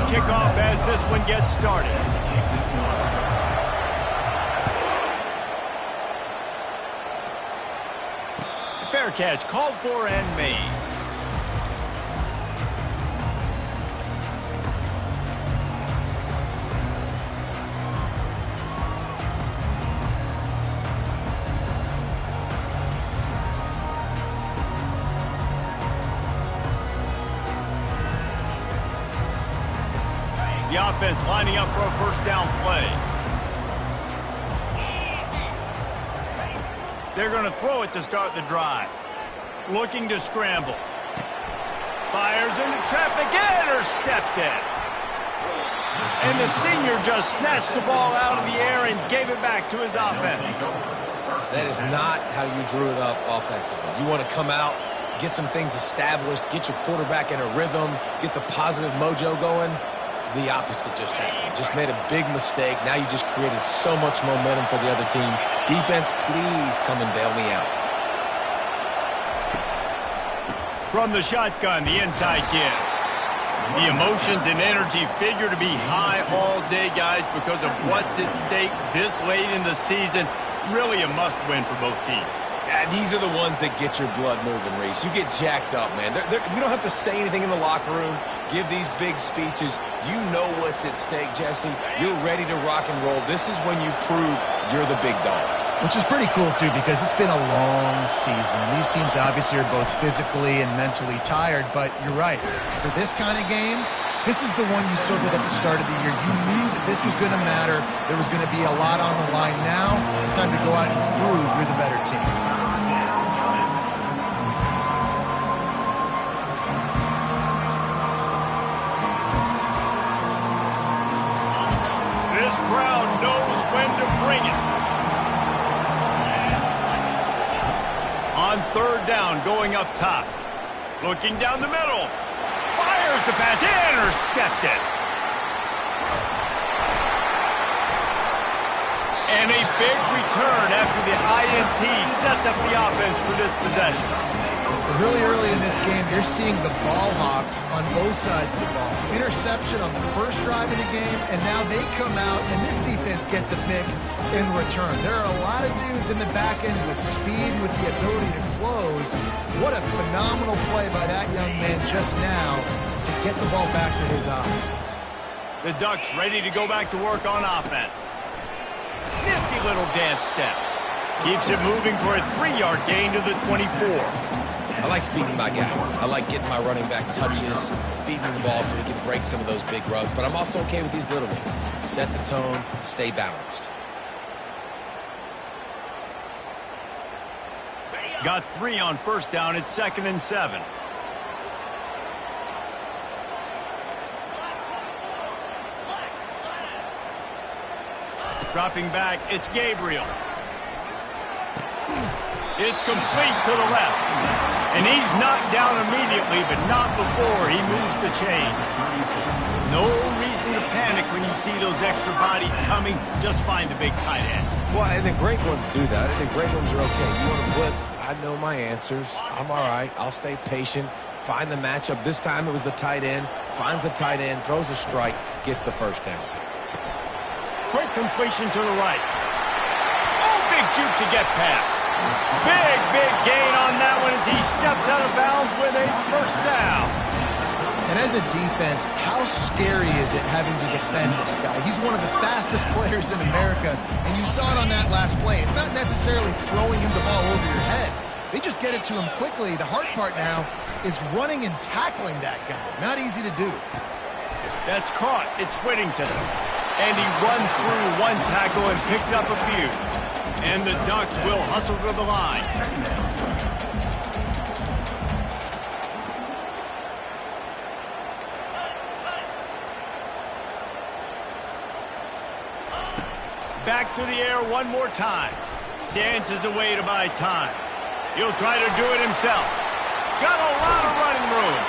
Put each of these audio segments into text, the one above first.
kickoff as this one gets started. Fair catch called for and made. The offense lining up for a first down play. They're going to throw it to start the drive. Looking to scramble. Fires into traffic, intercepted. And the senior just snatched the ball out of the air and gave it back to his offense. That is not how you drew it up offensively. You want to come out, get some things established, get your quarterback in a rhythm, get the positive mojo going. The opposite just happened. Just made a big mistake. Now you just created so much momentum for the other team. Defense, please come and bail me out. From the shotgun, the inside give. The emotions and energy figure to be high all day, guys, because of what's at stake this late in the season. Really a must-win for both teams. Yeah, these are the ones that get your blood moving, Reese. You get jacked up, man. We don't have to say anything in the locker room, give these big speeches. You know what's at stake, Jesse. You're ready to rock and roll. This is when you prove you're the big dog. Which is pretty cool, too, because it's been a long season. And these teams obviously are both physically and mentally tired, but you're right. For this kind of game, this is the one you circled at the start of the year. You knew that this was going to matter. There was going to be a lot on the line. Now it's time to go out and prove you're the better team. This crowd knows when to bring it. On third down, going up top. Looking down the middle. Fires the pass. Intercepted. And a big return after the INT sets up the offense for this possession. Really early in this game, you're seeing the ball hawks on both sides of the ball. Interception on the first drive of the game, and now they come out, and this defense gets a pick in return. There are a lot of dudes in the back end with speed, with the ability to close. What a phenomenal play by that young man just now to get the ball back to his offense. The Ducks ready to go back to work on offense. Nifty little dance step. Keeps it moving for a 3-yard gain to the 24. I like feeding my guy. I like getting my running back touches, feeding the ball so he can break some of those big runs. But I'm also okay with these little ones. Set the tone, stay balanced. Got 3 on first down. It's 2nd and 7. Dropping back, it's Gabriel. It's complete to the left. And he's knocked down immediately, but not before he moves the chains. No reason to panic when you see those extra bodies coming. Just find the big tight end. Well, I think great ones do that. I think great ones are okay. You want to blitz? I know my answers. I'm all right. I'll stay patient. Find the matchup. This time it was the tight end. Finds the tight end, throws a strike, gets the first down. Quick completion to the right. Oh, big juke to get past. Big gain on that one as he steps out of bounds with a first down. And as a defense, how scary is it having to defend this guy? He's one of the fastest players in America, and you saw it on that last play. It's not necessarily throwing him the ball over your head. They just get it to him quickly. The hard part now is running and tackling that guy. Not easy to do. That's caught. It's Whittington. And he runs through one tackle and picks up a few. And the Ducks will hustle to the line. Back to the air one more time. Dances away to buy time. He'll try to do it himself. Got a lot of running room.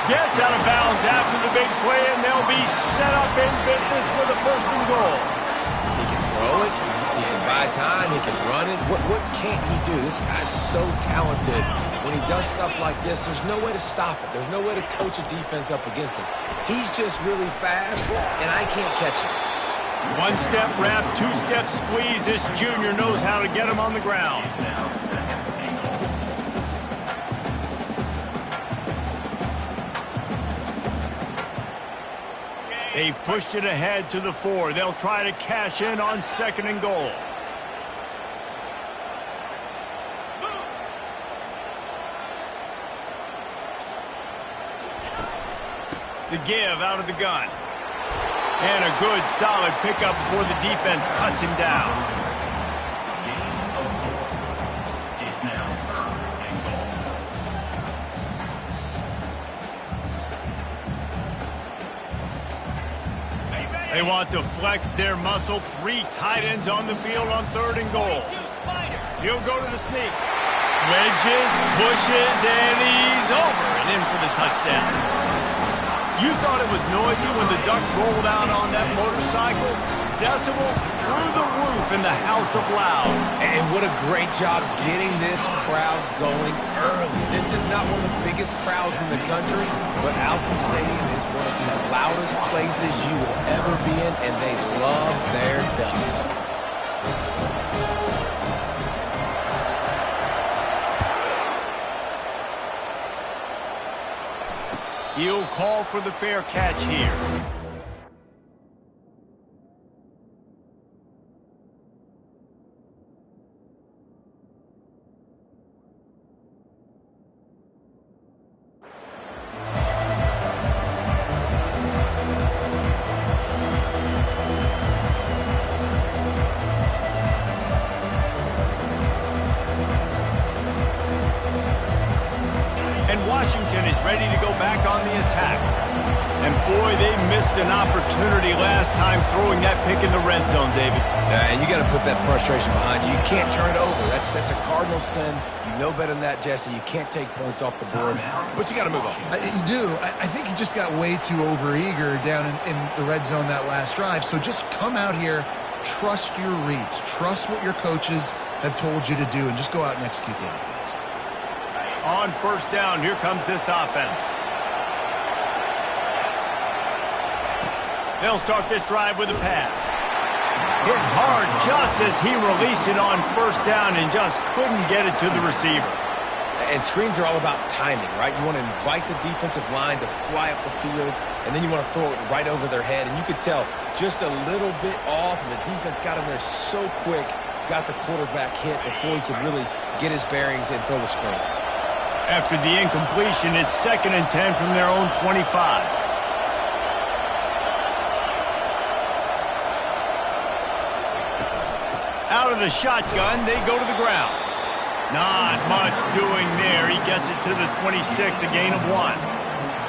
Gets out of bounds after the big play, and they'll be set up in business with a 1st and goal. He can throw it. He can buy time. He can run it. What can't he do? This guy's so talented. when he does stuff like this, there's no way to stop it. There's no way to coach a defense up against this. He's just really fast, and I can't catch him. One-step wrap, two-step squeeze. This junior knows how to get him on the ground. They've pushed it ahead to the 4. They'll try to cash in on 2nd and goal. The give out of the gun. And a good, solid pickup before the defense cuts him down. They want to flex their muscle. 3 tight ends on the field on 3rd and goal. He'll go to the sneak. Wedges, pushes, and he's over and in for the touchdown. You thought it was noisy when the Duck rolled out on that motorcycle? Decibels through the roof in the House of Loud. And what a great job getting this crowd going early. This is not one of the biggest crowds in the country, but Alson Stadium is one of the loudest places you will ever be in, and they love their Ducks. He'll call for the fair catch here. Washington is ready to go back on the attack. And boy, they missed an opportunity last time throwing that pick in the red zone, David. And you got to put that frustration behind you. You can't turn it over. That's a cardinal sin. You know better than that, Jesse. You can't take points off the board, but you got to move on. You do. I think he just got way too overeager down in the red zone that last drive. So just come out here, trust your reads, trust what your coaches have told you to do, and just go out and execute the offense. On 1st down, here comes this offense. They'll start this drive with a pass. Hit hard just as he released it on 1st down and just couldn't get it to the receiver. And screens are all about timing, right? You want to invite the defensive line to fly up the field, and then you want to throw it right over their head. And you could tell just a little bit off, and the defense got in there so quick, got the quarterback hit before he could really get his bearings and throw the screen. After the incompletion, it's 2nd and 10 from their own 25. Out of the shotgun, they go to the ground. Not much doing there. He gets it to the 26, a gain of 1.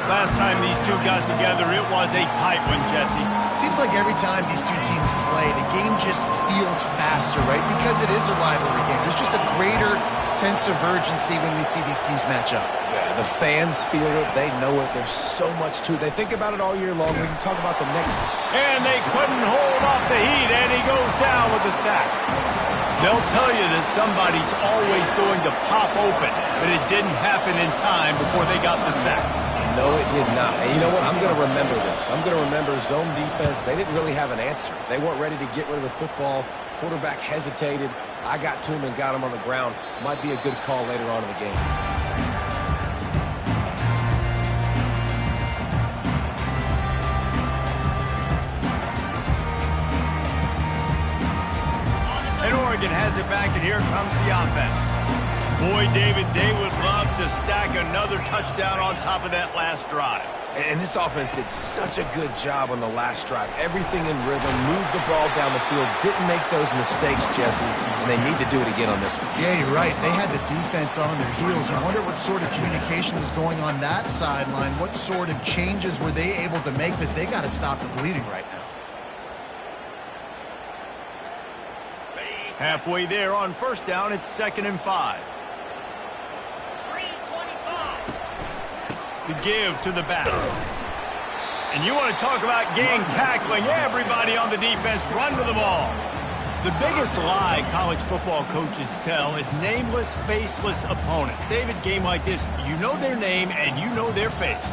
Last time these two got together, it was a tight one, Jesse. It seems like every time these two teams play, the game just feels faster, right? Because it is a rivalry game. There's just a greater sense of urgency when we see these teams match up. Yeah, the fans feel it. They know it. There's so much to it. They think about it all year long. We can talk about the next. And they couldn't hold off the heat, and he goes down with the sack. They'll tell you that somebody's always going to pop open, but it didn't happen in time before they got the sack. No, it did not. And you know what? I'm going to remember this. I'm going to remember zone defense. They didn't really have an answer. They weren't ready to get rid of the football. Quarterback hesitated. I got to him and got him on the ground. Might be a good call later on in the game. And Oregon has it back, and here comes the offense. Boy, David, they would love to stack another touchdown on top of that last drive. And this offense did such a good job on the last drive. Everything in rhythm, moved the ball down the field, didn't make those mistakes, Jesse, and they need to do it again on this one. Yeah, you're right. They had the defense on their heels. You wonder what sort of communication was going on that sideline. What sort of changes were they able to make, because they got to stop the bleeding right now. Halfway there on 1st down, it's 2nd and 5. The give to the back. And you want to talk about gang tackling. Everybody on the defense run to the ball. The biggest lie college football coaches tell is nameless, faceless opponent. David, game like this, you know their name and you know their face.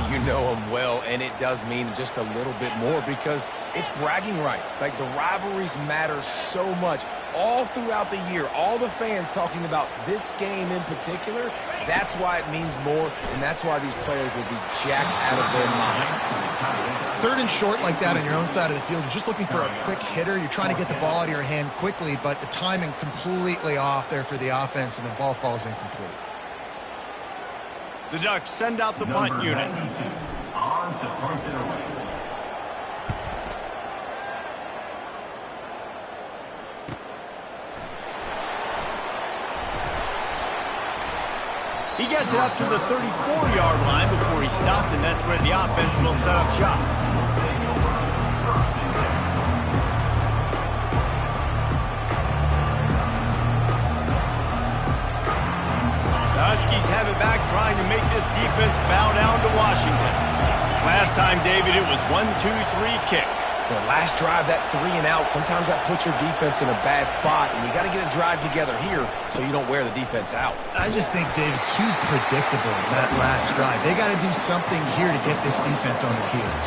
You know them well, and it does mean just a little bit more because it's bragging rights. Like, the rivalries matter so much all throughout the year. All the fans talking about this game in particular, that's why it means more, and that's why these players will be jacked out of their minds. Third and short like that on your own side of the field, you're just looking for a quick hitter. You're trying to get the ball out of your hand quickly, but the timing completely off there for the offense, and the ball falls incomplete. The Ducks send out the punt unit. On to punt it away. He gets it up to the 34-yard line before he stopped, and that's where the offense will set up shop. The Huskies have it back, trying to make this defense bow down to Washington. Last time, David, it was 1-2-3 kick. The last drive, that 3 and out, sometimes that puts your defense in a bad spot, and you got to get a drive together here so you don't wear the defense out. I just think, David, too predictable, that last drive. They got to do something here to get this defense on their heels.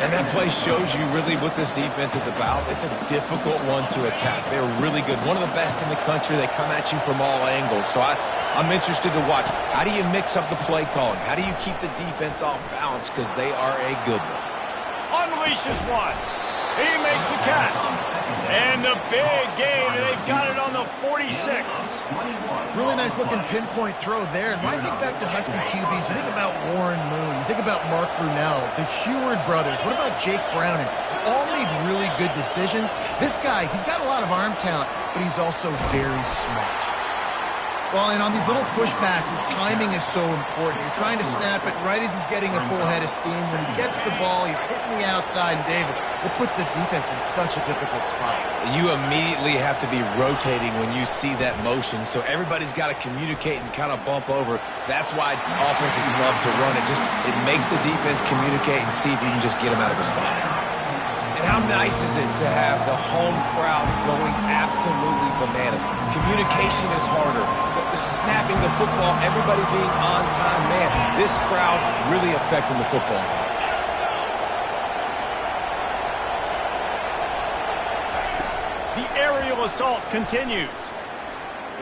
And that play shows you really what this defense is about. It's a difficult one to attack. They're really good. One of the best in the country. They come at you from all angles. So I'm interested to watch. How do you mix up the play calling? How do you keep the defense off balance? Because they are a good one. Unleashes one. He makes the catch. And the big gain, and they've got it on the 46. Really nice looking pinpoint throw there. And when I think back to Husky QBs, I think about Warren Moon. You think about Mark Brunell, the Heward brothers. What about Jake Browning? All made really good decisions. This guy, he's got a lot of arm talent, but he's also very smart. Well, and on these little push passes, timing is so important. You're trying to snap it right as he's getting a full head of steam. When he gets the ball, he's hitting the outside, and David, it puts the defense in such a difficult spot. You immediately have to be rotating when you see that motion, so everybody's got to communicate and kind of bump over. That's why offenses love to run it. It makes the defense communicate and see if you can just get them out of the spot. And how nice is it to have the home crowd going absolutely bananas? Communication is harder. The snapping the football, everybody being on time. Man, this crowd really affecting the football game. The aerial assault continues.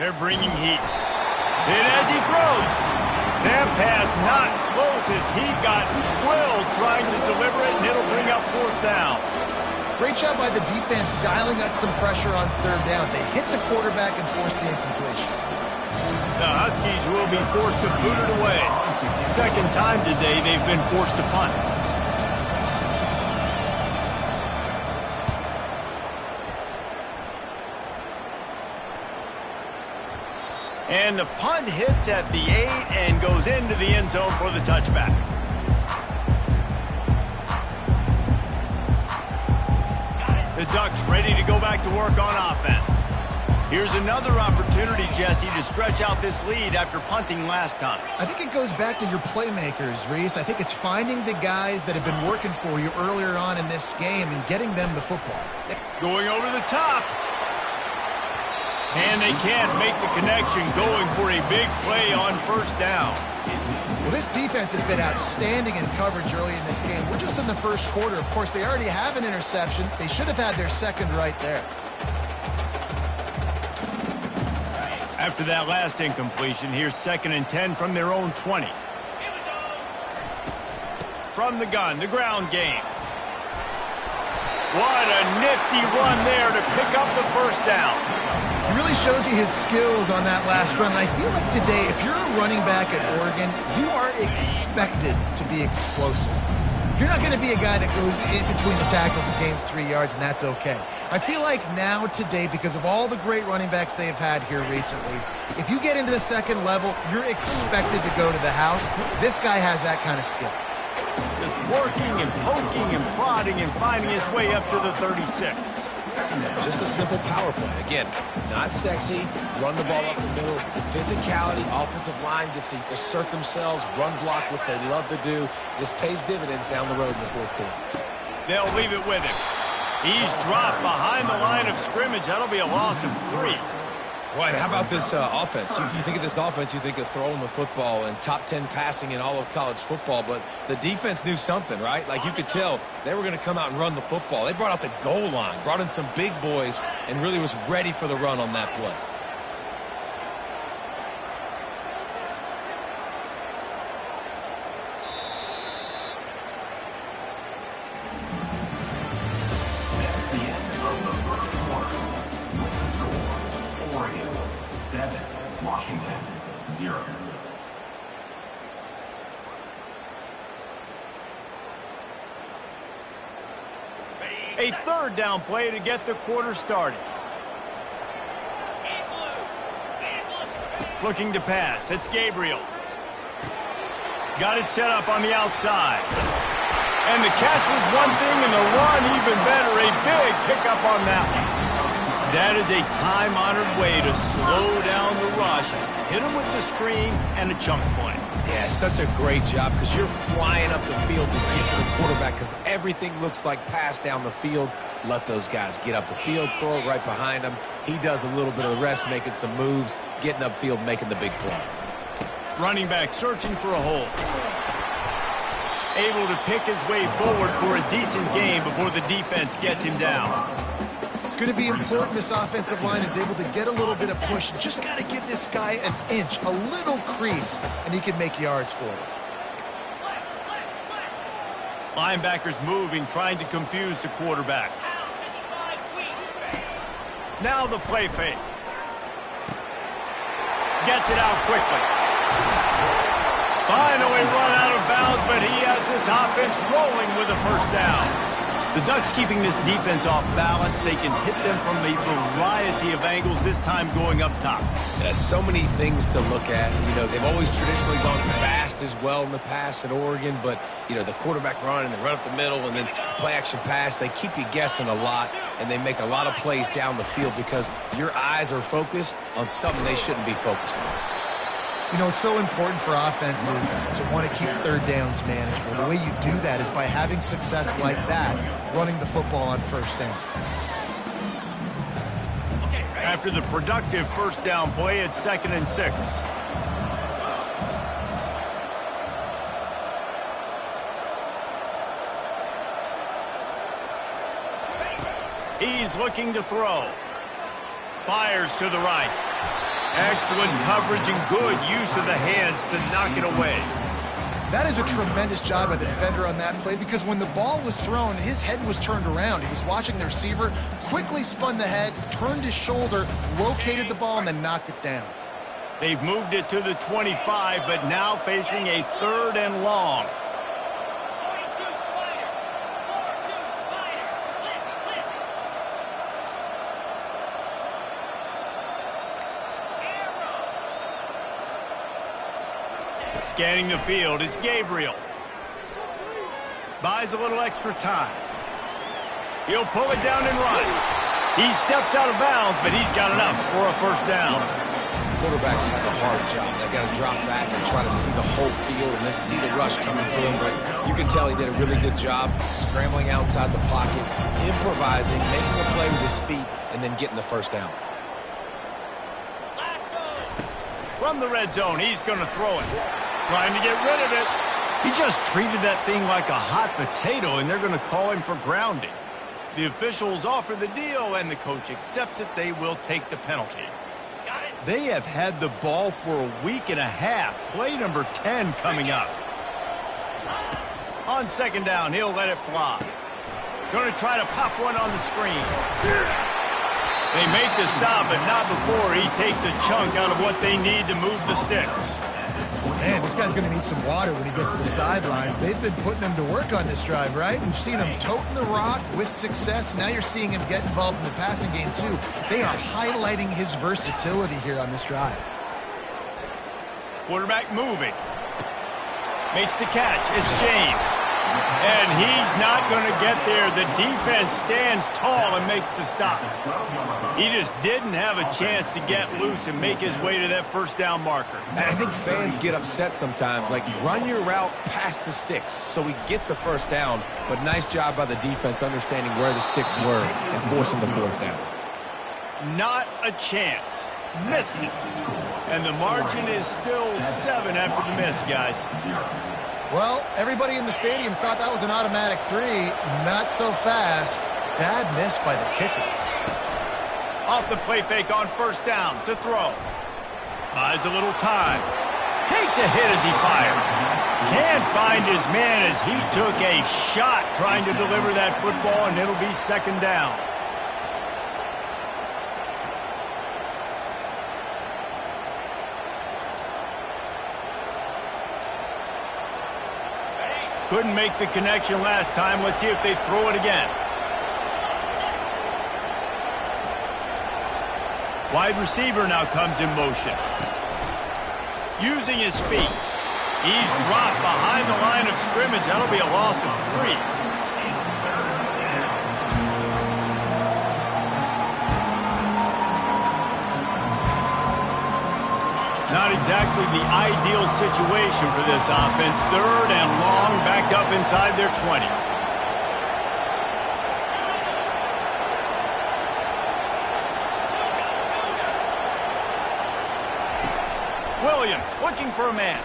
They're bringing heat. Then as he throws, that pass not close as he got twilled trying to deliver it, and it'll bring up 4th down. Great job by the defense dialing up some pressure on 3rd down. They hit the quarterback and forced the incompletion. The Huskies will be forced to boot it away. Second time today they've been forced to punt. And the punt hits at the 8 and goes into the end zone for the touchback. The Ducks ready to go back to work on offense. Here's another opportunity, Jesse, to stretch out this lead after punting last time. I think it goes back to your playmakers, Reese. I think it's finding the guys that have been working for you earlier on in this game and getting them the football. Going over the top. And they can't make the connection, going for a big play on 1st down. Well, this defense has been outstanding in coverage early in this game. We're just in the 1st quarter. Of course, they already have an interception. They should have had their second right there. After that last incompletion, here's 2nd and 10 from their own 20. From the gun, the ground game. What a nifty run there to pick up the 1st down. He really shows you his skills on that last run. And I feel like today, if you're a running back at Oregon, you are expected to be explosive. You're not going to be a guy that goes in between the tackles and gains 3 yards, and that's okay. I feel like now, today, because of all the great running backs they've had here recently, if you get into the 2nd level, you're expected to go to the house. This guy has that kind of skill. Just working and poking and prodding and finding his way up to the 36. Just a simple power play. Again, not sexy, run the ball up the middle. Physicality, offensive line gets to assert themselves, run block, which they love to do. This pays dividends down the road in the 4th quarter. They'll leave it with him. He's dropped behind the line of scrimmage. That'll be a loss of 3. Right, how about this offense? You think of this offense, you think of throwing the football and top 10 passing in all of college football, but the defense knew something, right? Like you could tell they were going to come out and run the football. They brought out the goal line, brought in some big boys, and really was ready for the run on that play. Washington, 0. A third down play to get the quarter started. Looking to pass. It's Gabriel. Got it set up on the outside. And the catch was one thing and the run even better. A big pickup on that one. That is a time-honored way to slow down the rush, hit him with the screen, and a chunk play. Yeah, such a great job because you're flying up the field to get to the quarterback because everything looks like pass down the field. Let those guys get up the field, throw it right behind him. He does a little bit of the rest, making some moves, getting upfield, making the big play. Running back searching for a hole. Able to pick his way forward for a decent game before the defense gets him down. It's going to be important this offensive line is able to get a little bit of push. Just got to give this guy an inch, a little crease, and he can make yards for it. Linebackers moving, trying to confuse the quarterback. Now the play fake. Gets it out quickly. Finally run out of bounds, but he has this offense rolling with a first down. The Ducks keeping this defense off balance. They can hit them from a variety of angles, this time going up top. There's so many things to look at. You know, they've always traditionally gone fast as well in the past at Oregon, but, you know, the quarterback run and then run up the middle and then play action pass, they keep you guessing a lot, and they make a lot of plays down the field because your eyes are focused on something they shouldn't be focused on. You know, it's so important for offenses to want to keep third downs manageable. The way you do that is by having success like that, running the football on first down. After the productive first down play, it's 2nd and 6. He's looking to throw. Fires to the right. Excellent coverage and good use of the hands to knock it away. That is a tremendous job by the defender on that play because when the ball was thrown, his head was turned around. He was watching the receiver, quickly spun the head, turned his shoulder, located the ball, and then knocked it down. They've moved it to the 25, but now facing a 3rd and long. Scanning the field, it's Gabriel. Buys a little extra time. He'll pull it down and run. He steps out of bounds, but he's got enough for a first down. Quarterbacks have a hard job. They got to drop back and try to see the whole field and then see the rush coming to him. But you can tell he did a really good job scrambling outside the pocket, improvising, making a play with his feet, and then getting the first down. From the red zone, he's going to throw it. Trying to get rid of it. He just treated that thing like a hot potato, and they're going to call him for grounding. The officials offer the deal, and the coach accepts it. They will take the penalty. They have had the ball for a week and a half. Play number 10 coming up. On 2nd down, he'll let it fly. Going to try to pop one on the screen. They make the stop, but not before he takes a chunk out of what they need to move the sticks. Man, this guy's going to need some water when he gets to the sidelines. They've been putting him to work on this drive, right? We've seen him toting the rock with success. Now you're seeing him get involved in the passing game, too. They are highlighting his versatility here on this drive. Quarterback moving. Makes the catch. It's James. And he's not going to get there. The defense stands tall and makes the stop. He just didn't have a chance to get loose and make his way to that first down marker. And I think fans get upset sometimes. Like, run your route past the sticks so we get the first down. But nice job by the defense understanding where the sticks were and forcing the fourth down. Not a chance. Missed it. And the margin is still 7 after the miss, guys. Well, everybody in the stadium thought that was an automatic 3. Not so fast. Bad miss by the kicker. Off the play fake on first down to throw. Buys a little time. Takes a hit as he fires. Can't find his man as he took a shot trying to deliver that football, and it'll be second down. Couldn't make the connection last time. Let's see if they throw it again. Wide receiver now comes in motion. Using his feet. He's dropped behind the line of scrimmage. That'll be a loss of 3. Not exactly the ideal situation for this offense. 3rd and long, backed up inside their 20. Williams looking for a man.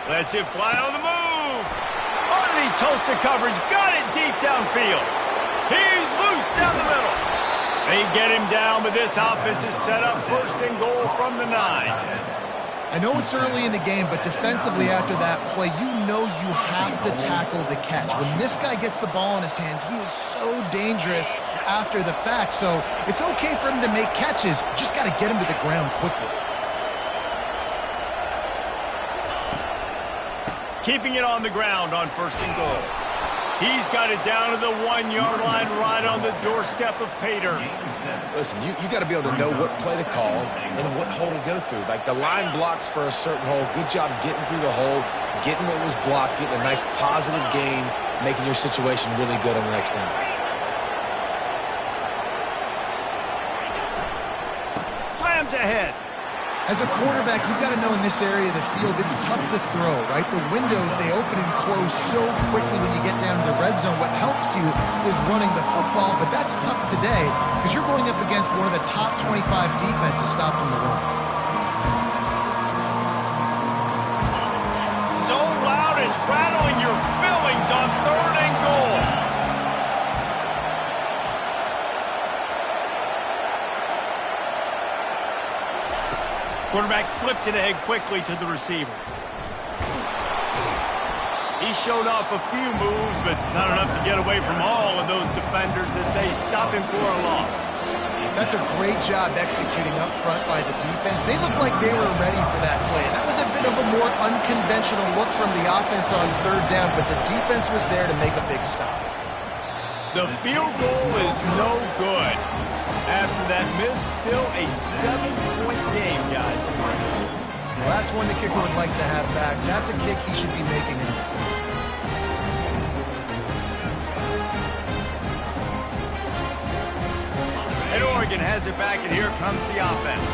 Lets it fly on the move. Underneath toasted coverage. Got it deep downfield. He's loose down the middle. They get him down, but this offense is set up 1st and goal from the 9. I know it's early in the game, but defensively after that play, you know you have to tackle the catch. When this guy gets the ball in his hands, he is so dangerous after the fact. So it's okay for him to make catches. You just got to get him to the ground quickly. Keeping it on the ground on 1st and goal. He's got it down to the 1-yard line right on the doorstep of Pater. Listen, you got to be able to know what play to call and what hole to go through. Like, the line blocks for a certain hole. Good job getting through the hole, getting what was blocked, getting a nice positive gain, making your situation really good on the next down. Slams ahead. As a quarterback, you've got to know in this area of the field, it's tough to throw, right? The windows, they open and close so quickly when you get down to the red zone. What helps you is running the football, but that's tough today because you're going up against one of the top 25 defenses stopping the run. So loud it's rattling your fillings on 3rd and goal. Quarterback flips it ahead quickly to the receiver. He showed off a few moves, but not enough to get away from all of those defenders as they stop him for a loss. That's a great job executing up front by the defense. They looked like they were ready for that play. That was a bit of a more unconventional look from the offense on 3rd down, but the defense was there to make a big stop. The field goal is no good. After that miss, still a 7-point game, guys. Well, that's one the kicker would like to have back. That's a kick he should be making in his sleep. And Oregon has it back, and here comes the offense.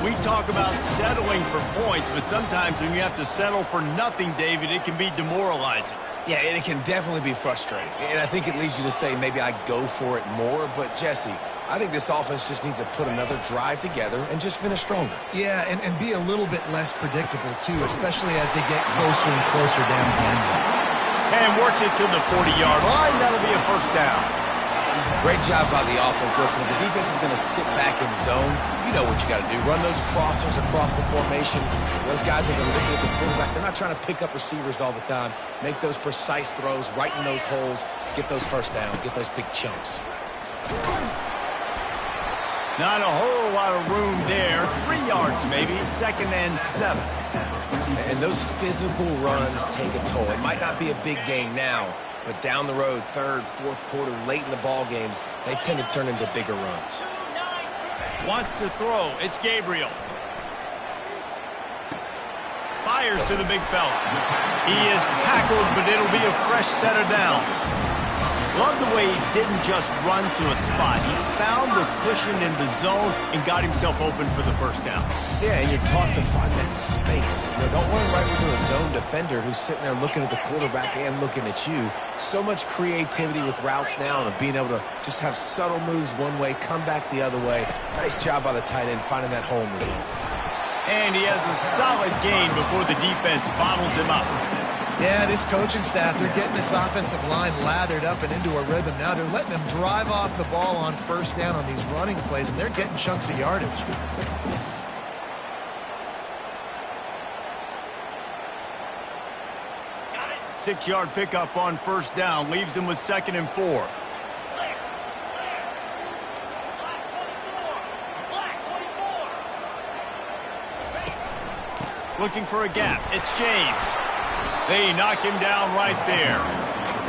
We talk about settling for points, but sometimes when you have to settle for nothing, David, it can be demoralizing. Yeah, and it can definitely be frustrating. And I think it leads you to say maybe I go for it more. But, Jesse, I think this offense just needs to put another drive together and just finish stronger. Yeah, and be a little bit less predictable, too, especially as they get closer and closer down the end zone. And works it to the 40-yard line. That'll be a first down. Great job by the offense. Listen, if the defense is going to sit back in zone, you know what you got to do. Run those crossers across the formation. Those guys are going to look at the quarterback. They're not trying to pick up receivers all the time. Make those precise throws right in those holes. Get those first downs. Get those big chunks. Not a whole lot of room there. 3 yards maybe. 2nd and 7. And those physical runs take a toll. It might not be a big game now, but down the road, 3rd, 4th quarter, late in the ball games, they tend to turn into bigger runs. Wants to throw. It's Gabriel. fires to the big fella. He is tackled, but it'll be a fresh set of downs. Love the way he didn't just run to a spot. He found the cushion in the zone and got himself open for the first down. Yeah, and you're taught to find that space. Don't run right into a zone defender who's sitting there looking at the quarterback and looking at you. So much creativity with routes now and being able to just have subtle moves one way, come back the other way. Nice job by the tight end finding that hole in the zone. And he has a solid gain before the defense bottles him up. Yeah, this coaching staff, they're getting this offensive line lathered up and into a rhythm. Now they're letting them drive off the ball on first down on these running plays, and they're getting chunks of yardage. Got it. 6-yard pickup on first down, leaves them with 2nd and 4. Looking for a gap. It's James. They knock him down right there.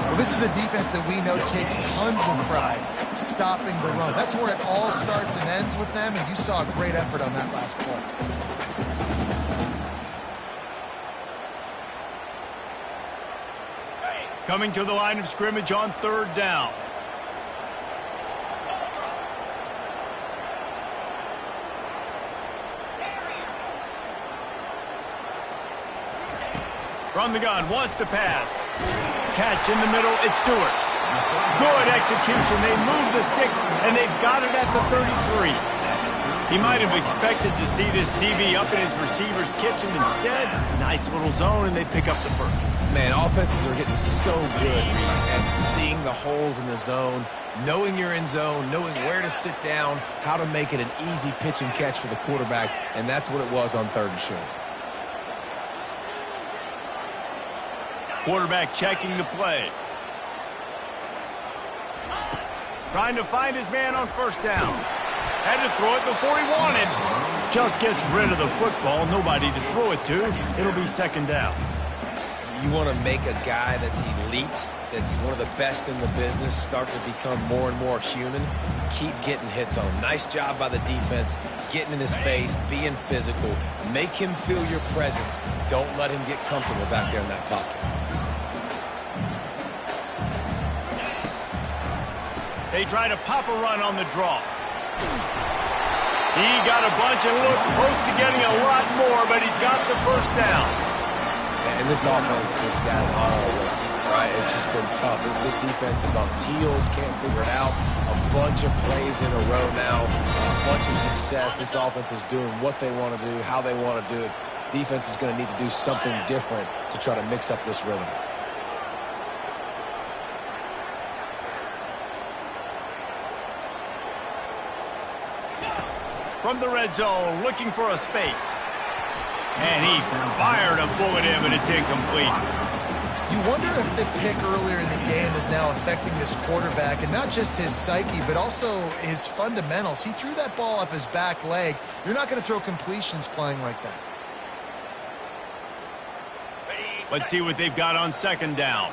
Well, this is a defense that we know takes tons of pride stopping the run. That's where it all starts and ends with them, and you saw a great effort on that last play. Coming to the line of scrimmage on 3rd down. From the gun, wants to pass. Catch in the middle, it's Stewart. Good execution. They move the sticks, and they've got it at the 33. He might have expected to see this DB up in his receiver's kitchen. Instead, nice little zone, and they pick up the first. Man, offenses are getting so good, Reese, at seeing the holes in the zone, knowing you're in zone, knowing where to sit down, how to make it an easy pitch and catch for the quarterback, and that's what it was on 3rd and short. Quarterback checking the play. Trying to find his man on first down. Had to throw it before he wanted. Just gets rid of the football. Nobody to throw it to. It'll be 2nd down. You want to make a guy that's elite, that's one of the best in the business, start to become more and more human. Keep getting hits on him. Nice job by the defense, getting in his face, being physical. Make him feel your presence. Don't let him get comfortable back there in that pocket. They try to pop a run on the draw. He got a bunch and looked close to getting a lot more, but he's got the first down. And this offense has got it all right. It's just been tough. This defense is on its heels, can't figure it out. A bunch of plays in a row now, a bunch of success. This offense is doing what they want to do, how they want to do it. Defense is going to need to do something different to try to mix up this rhythm. From the red zone, looking for a space. And he fired a bullet in, but it's incomplete. You wonder if the pick earlier in the game is now affecting this quarterback, and not just his psyche, but also his fundamentals. He threw that ball off his back leg. You're not going to throw completions playing like that. Let's see what they've got on 2nd down.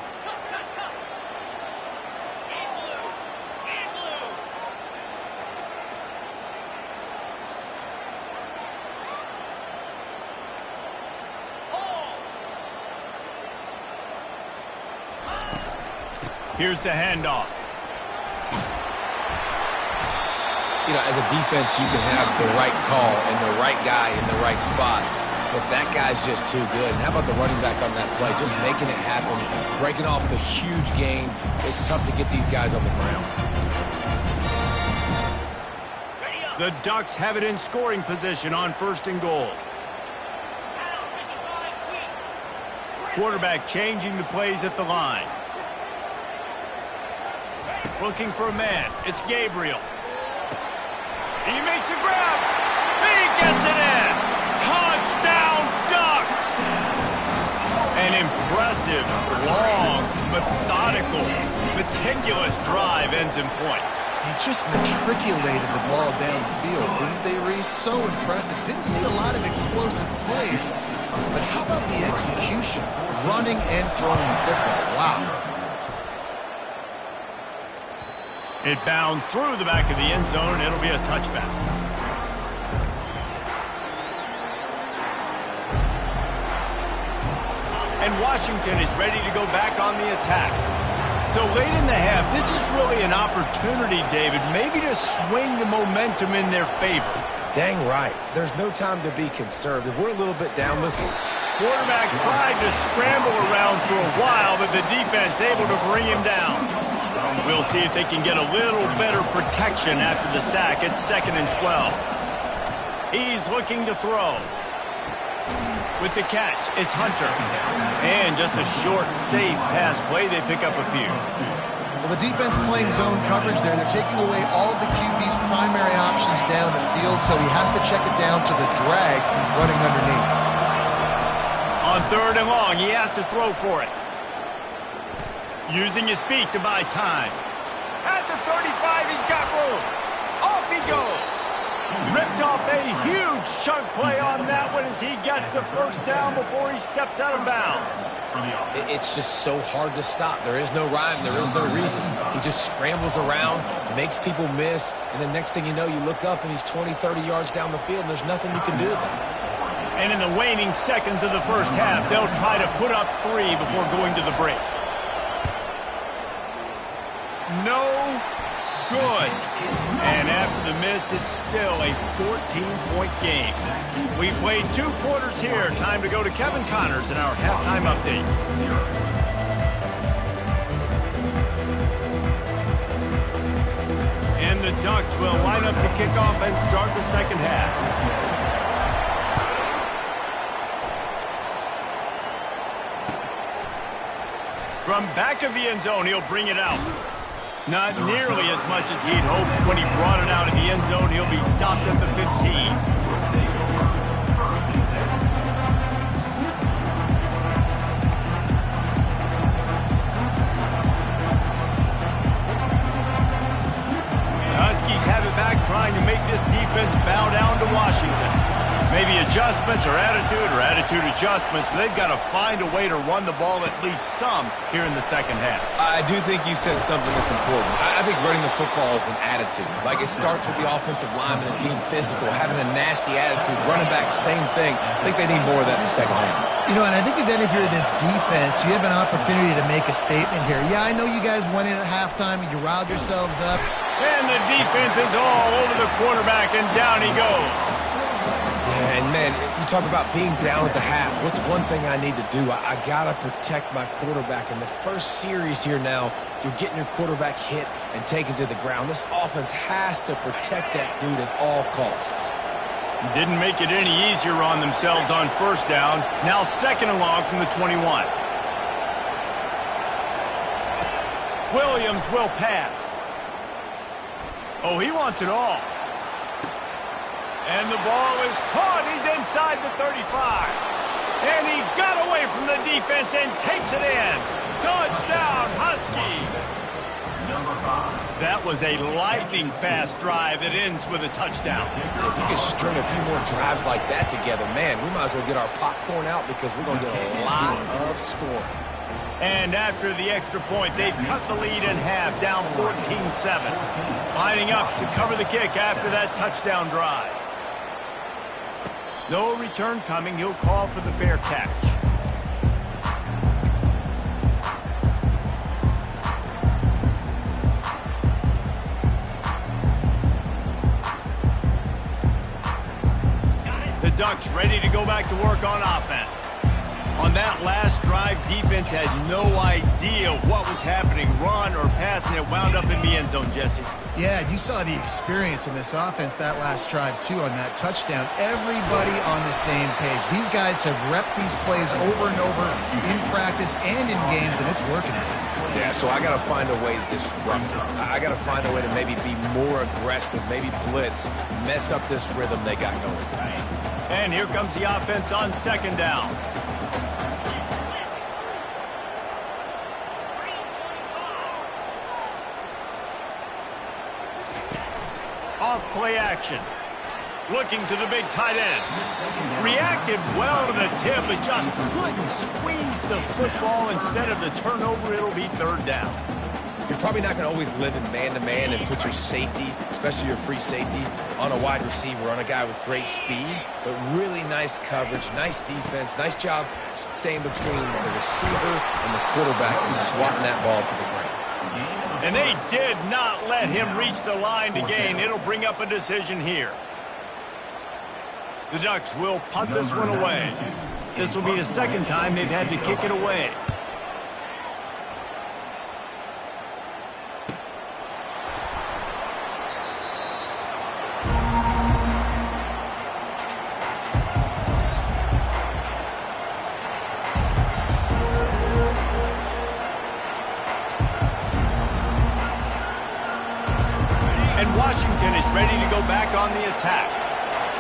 Here's the handoff. You know, as a defense, you can have the right call and the right guy in the right spot. But that guy's just too good. And how about the running back on that play? Just making it happen, breaking off the huge gain. It's tough to get these guys on the ground. The Ducks have it in scoring position on 1st and goal. Quarterback changing the plays at the line. Looking for a man. It's Gabriel. He makes a grab. He gets it in. Touchdown, Ducks! An impressive, long, methodical, meticulous drive ends in points. They just matriculated the ball down the field, didn't they, Reese? So impressive. Didn't see a lot of explosive plays, but how about the execution? Running and throwing the football. Wow. It bounds through the back of the end zone. It'll be a touchback. and Washington is ready to go back on the attack. So late in the half, this is really an opportunity, David, maybe to swing the momentum in their favor. Dang right. There's no time to be conservative. We're a little bit down. Listen. Quarterback tried to scramble around for a while, but the defense able to bring him down. We'll see if they can get a little better protection after the sack. It's 2nd and 12. He's looking to throw. With the catch, it's Hunter. And just a short, safe pass play. They pick up a few. Well, the defense playing zone coverage there. They're taking away all of the QB's primary options down the field, so he has to check it down to the drag running underneath. On 3rd and long, he has to throw for it. Using his feet to buy time. At the 35, he's got room. Off he goes. Ripped off a huge chunk play on that one as he gets the first down before he steps out of bounds. It's just so hard to stop. There is no rhyme. There is no reason. He just scrambles around, makes people miss, and the next thing you know, you look up and he's 20, 30 yards down the field, and there's nothing you can do about it. And in the waning seconds of the first half, they'll try to put up 3 before going to the break. No good. And after the miss, it's still a 14-point game. We played 2 quarters here. Time to go to Kevin Connors in our halftime update. And the Ducks will line up to kick off and start the second half. From back of the end zone, he'll bring it out. Not nearly as much as he'd hoped when he brought it out in the end zone. He'll be stopped at the 15. Huskies have it back, trying to make this defense bow down to Washington. Maybe adjustments or attitude adjustments, but they've got to find a way to run the ball at least some here in the second half. I do think you said something that's important. I think running the football is an attitude. Like, it starts with the offensive lineman and being physical, having a nasty attitude. Running back, same thing. I think they need more of that in the second half. You know, and I think if you're this defense, you have an opportunity to make a statement here. Yeah, I know you guys went in at halftime and you riled yourselves up. And the defense is all over the quarterback, and down he goes. Yeah, and man, you talk about being down at the half. What's one thing I need to do? I got to protect my quarterback. In the first series here now, you're getting your quarterback hit and taken to the ground. This offense has to protect that dude at all costs. Didn't make it any easier on themselves on first down. Now 2nd and long from the 21. Williams will pass. Oh, he wants it all. And the ball is caught. He's inside the 35. And he got away from the defense and takes it in. Touchdown, Huskies. That was a lightning-fast drive that ends with a touchdown. If you can string a few more drives like that together, man, we might as well get our popcorn out because we're going to get a lot of scoring. And after the extra point, they've cut the lead in half, down 14-7. Lining up to cover the kick after that touchdown drive. No return coming. He'll call for the fair catch. The Ducks ready to go back to work on offense. On that last drive, defense had no idea what was happening, run or pass, and it wound up in the end zone, Jesse. Yeah, you saw the experience in this offense that last drive, too, on that touchdown. Everybody on the same page. These guys have repped these plays over and over in practice and in games, and it's working. Yeah, so I got to find a way to disrupt it. I got to find a way to maybe be more aggressive, maybe blitz, mess up this rhythm they got going. And here comes the offense on 2nd down. Off play action. Looking to the big tight end. Reacted well to the tip, but just couldn't squeeze the football. Instead of the turnover, it'll be 3rd down. You're probably not going to always live in man-to-man and put your safety, especially your free safety, on a wide receiver, on a guy with great speed, but really nice coverage, nice defense, nice job staying between the receiver and the quarterback and swatting that ball to the ground. And they did not let him reach the line to gain. It'll bring up a decision here. The Ducks will punt this one away. This will be the second time they've had to kick it away. Washington is ready to go back on the attack.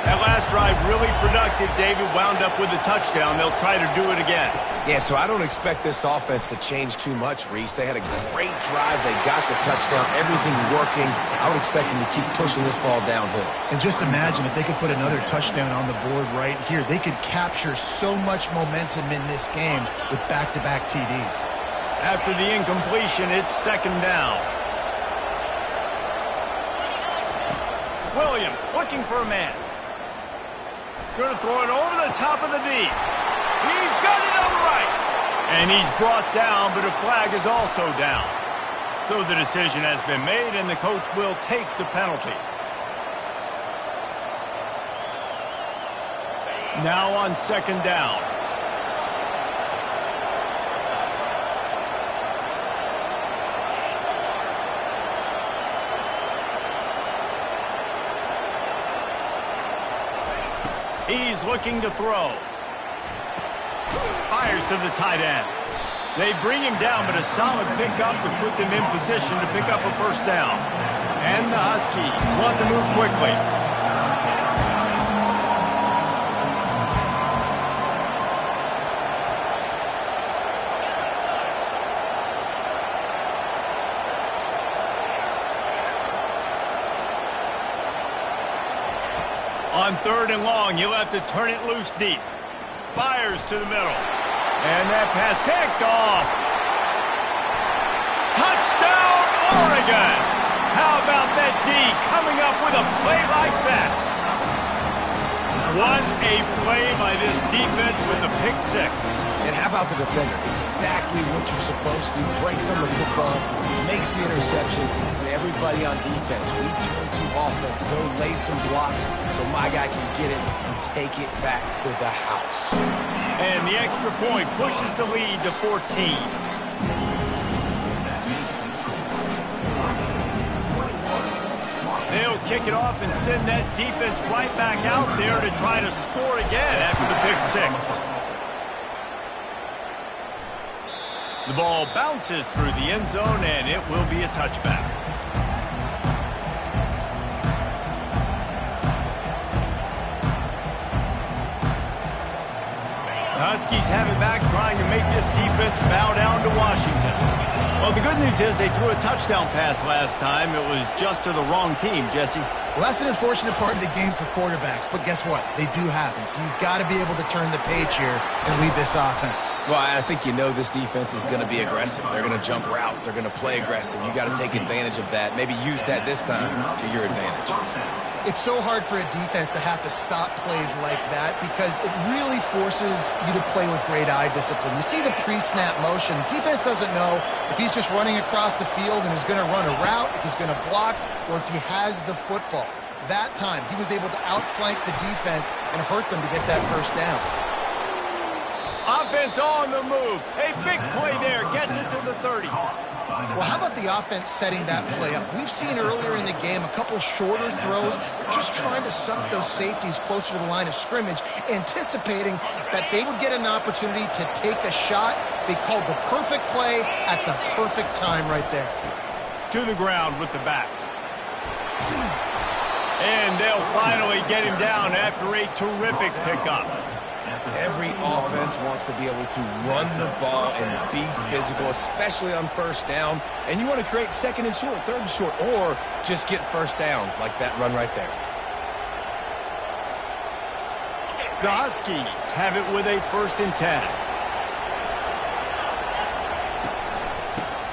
That last drive really productive. David wound up with a touchdown. They'll try to do it again. Yeah, so I don't expect this offense to change too much, Reese. They had a great drive. They got the touchdown. Everything working. I would expect them to keep pushing this ball downhill. And just imagine if they could put another touchdown on the board right here. They could capture so much momentum in this game with back-to-back TDs. After the incompletion, it's second down. Williams looking for a man. Going to throw it over the top of the D. He's got it on the right. And he's brought down, but a flag is also down. So the decision has been made, and the coach will take the penalty. Now on second down. He's looking to throw. Fires to the tight end. They bring him down, but a solid pickup to put them in position to pick up a first down. And the Huskies want to move quickly. On third and long, you'll have to turn it loose deep. Fires to the middle. And that pass picked off. Touchdown, Oregon! How about that D coming up with a play like that? What a play by this defense with the pick six. And how about the defender? Exactly what you're supposed to. Breaks on the football, makes the interception. And everybody on defense, we turn to offense. Go lay some blocks so my guy can get it and take it back to the house. And the extra point pushes the lead to 14. They'll kick it off and send that defense right back out there to try to score again after the pick six. The ball bounces through the end zone, and it will be a touchback. The Huskies have it back, trying to make this defense bow down to Washington. Well, the good news is they threw a touchdown pass last time. It was just to the wrong team, Jesse. Well, that's an unfortunate part of the game for quarterbacks, but guess what? They do happen, so you've got to be able to turn the page here and lead this offense. Well, I think you know this defense is going to be aggressive. They're going to jump routes. They're going to play aggressive. You got to take advantage of that. Maybe use that this time to your advantage. It's so hard for a defense to have to stop plays like that because it really forces you to play with great eye discipline. You see the pre-snap motion. Defense doesn't know if he's just running across the field and is going to run a route, if he's going to block, or if he has the football. That time, he was able to outflank the defense and hurt them to get that first down. Offense on the move. A big play there. Gets it to the 30. Well, how about the offense setting that play up? We've seen earlier in the game a couple shorter throws. They're just trying to suck those safeties closer to the line of scrimmage, anticipating that they would get an opportunity to take a shot. They called the perfect play at the perfect time right there. To the ground with the back. And they'll finally get him down after a terrific pickup. Every offense wants to be able to run the ball and be physical, especially on first down. And you want to create second and short, third and short, or just get first downs like that run right there. The Huskies have it with a 1st and 10.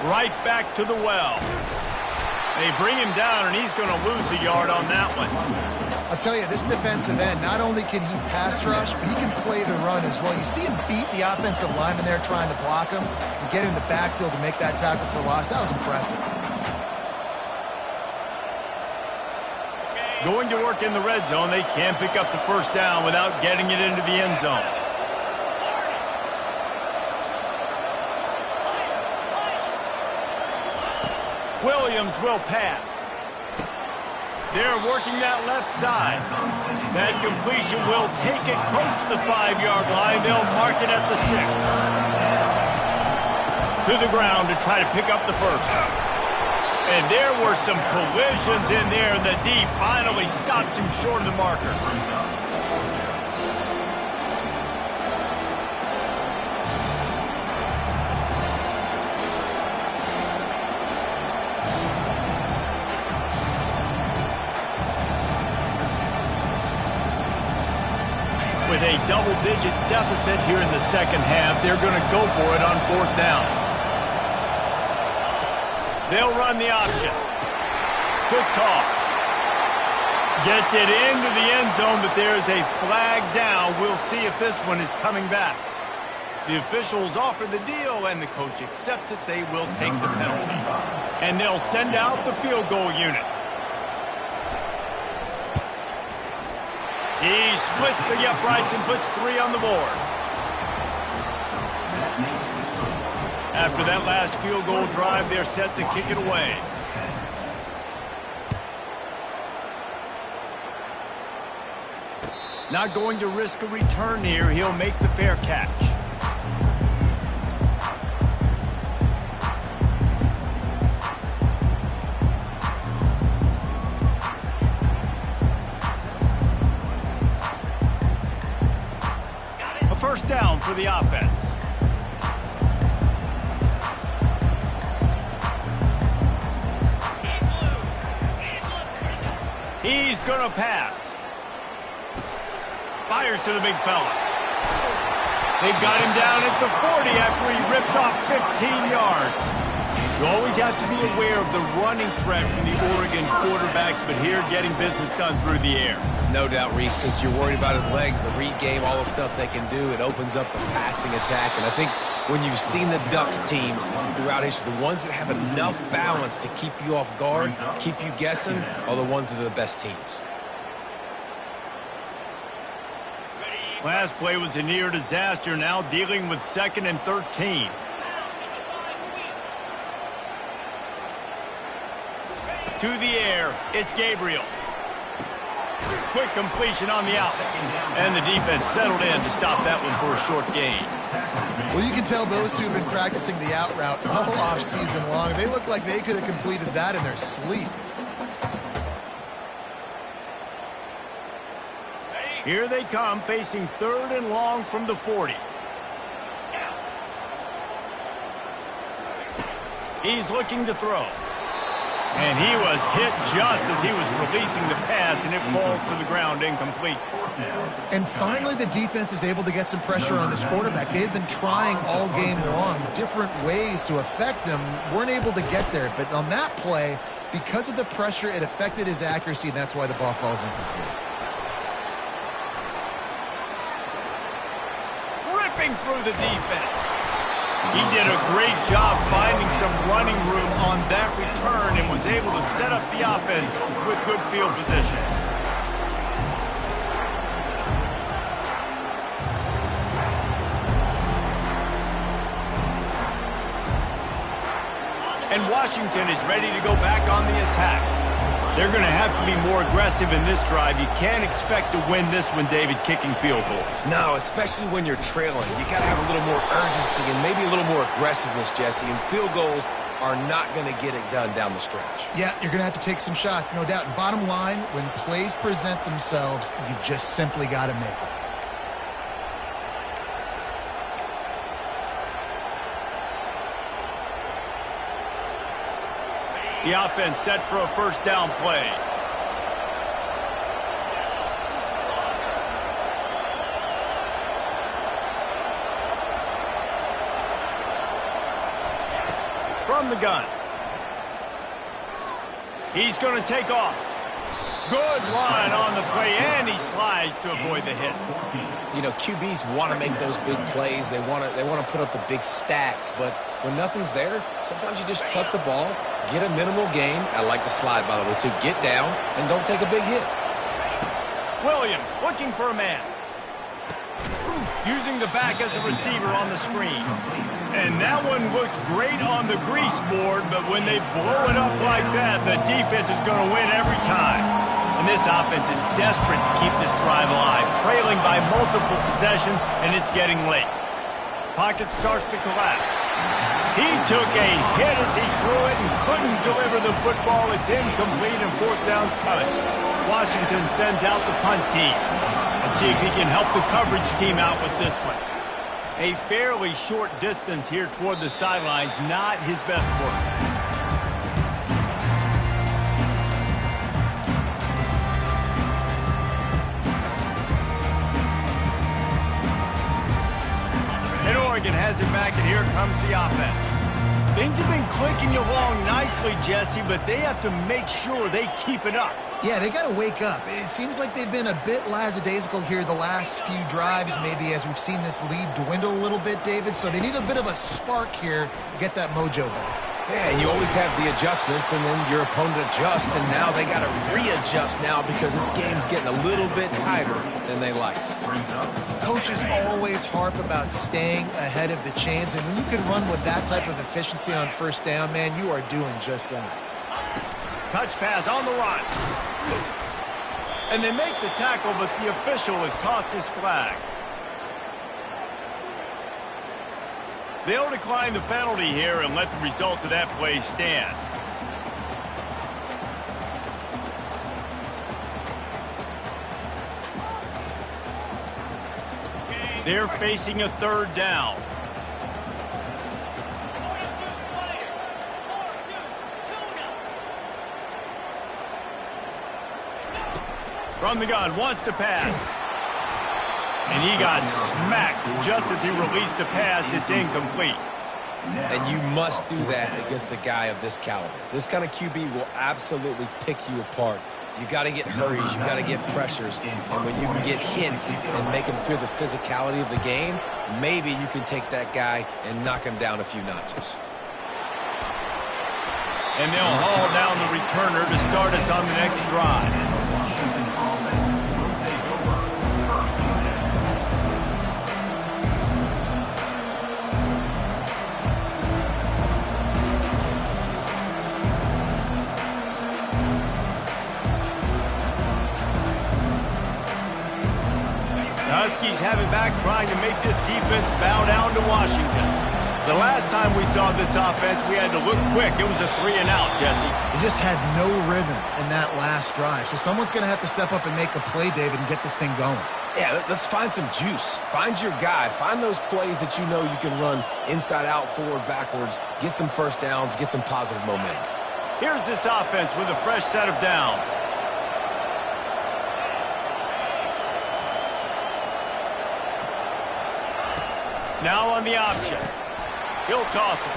Right back to the well. They bring him down, and he's going to lose a yard on that one. I'll tell you, this defensive end, not only can he pass rush, but he can play the run as well. You see him beat the offensive lineman there trying to block him and get in the backfield to make that tackle for loss. That was impressive. Going to work in the red zone. They can't pick up the first down without getting it into the end zone. Williams will pass. They're working that left side. That completion will take it close to the 5-yard line. They'll mark it at the 6. To the ground to try to pick up the first. And there were some collisions in there, and the D finally stops him short of the marker. With a double-digit deficit here in the second half, they're going to go for it on 4th down. They'll run the option. Quick toss. Gets it into the end zone, but there's a flag down. We'll see if this one is coming back. The officials offer the deal, and the coach accepts it. They will take the penalty. And they'll send out the field goal unit. He splits the uprights and puts 3 on the board. After that last field goal drive, they're set to kick it away. Not going to risk a return here. He'll make the fair catch. First down for the offense. He's going to pass. Fires to the big fella. They've got him down at the 40 after he ripped off 15 yards. You always have to be aware of the running threat from the Oregon quarterbacks, but here getting business done through the air. No doubt, Reese, because you're worried about his legs, the read game, all the stuff they can do. It opens up the passing attack. And I think when you've seen the Ducks teams throughout history, the ones that have enough balance to keep you off guard, keep you guessing, are the ones that are the best teams. Last play was a near disaster, now dealing with 2nd and 13. To the air, it's Gabriel. Quick completion on the out. And the defense settled in to stop that one for a short gain. Well, you can tell those two have been practicing the out route all off-season long. They look like they could have completed that in their sleep. Here they come, facing 3rd and long from the 40. He's looking to throw. And he was hit just as he was releasing the pass, and it falls to the ground incomplete. And finally, the defense is able to get some pressure on this quarterback. They had been trying all game long, different ways to affect him, weren't able to get there. But on that play, because of the pressure, it affected his accuracy, and that's why the ball falls incomplete. Ripping through the defense. He did a great job finding some running room on that return and was able to set up the offense with good field position. And Washington is ready to go back on the attack. They're going to have to be more aggressive in this drive. You can't expect to win this one, David, kicking field goals. No, especially when you're trailing. You got to have a little more urgency and maybe a little more aggressiveness, Jesse. And field goals are not going to get it done down the stretch. Yeah, you're going to have to take some shots, no doubt. And bottom line, when plays present themselves, you've just simply got to make them. The offense set for a first down play. From from the gun. He's going to take off. Good line on the play, and he slides to avoid the hit. You know, QBs want to make those big plays. They want to put up the big stacks, but when nothing's there, sometimes you just tuck the ball, get a minimal gain. I like the slide, by the way, to get down and don't take a big hit. Williams looking for a man. Using the back as a receiver on the screen. And that one looked great on the grease board, but when they blow it up like that, the defense is going to win every time. And this offense is desperate to keep this drive alive, trailing by multiple possessions, and it's getting late. Pocket starts to collapse. He took a hit as he threw it and couldn't deliver the football. It's incomplete and fourth down's coming. Washington sends out the punt team. Let's see if he can help the coverage team out with this one. A fairly short distance here toward the sidelines, not his best work. And Oregon has it back, and here comes the offense. Things have been clicking along nicely, Jesse, but they have to make sure they keep it up. Yeah, they got to wake up. It seems like they've been a bit lackadaisical here the last few drives, maybe as we've seen this lead dwindle a little bit, David. So they need a bit of a spark here to get that mojo back. Yeah, and you always have the adjustments, and then your opponent adjusts, and now they got to readjust now because this game's getting a little bit tighter than they like. Coaches always harp about staying ahead of the chains, and when you can run with that type of efficiency on first down, man, you are doing just that. Touch pass on the run. And they make the tackle, but the official has tossed his flag. They'll decline the penalty here and let the result of that play stand. They're facing a third down. From the gun, wants to pass. And he got smacked just as he released the pass. It's incomplete. And you must do that against a guy of this caliber. This kind of QB will absolutely pick you apart. You got to get hurries, you got to get pressures, and when you can get hits and make him feel the physicality of the game, maybe you can take that guy and knock him down a few notches. And they'll haul down the returner to start us on the next drive. Huskies have it back, trying to make this defense bow down to Washington. The last time we saw this offense, we had to look quick. It was a 3-and-out, Jesse. They just had no rhythm in that last drive. So someone's going to have to step up and make a play, David, and get this thing going. Yeah, let's find some juice. Find your guy. Find those plays that you know you can run inside out, forward, backwards. Get some first downs. Get some positive momentum. Here's this offense with a fresh set of downs. Now on the option. He'll toss it.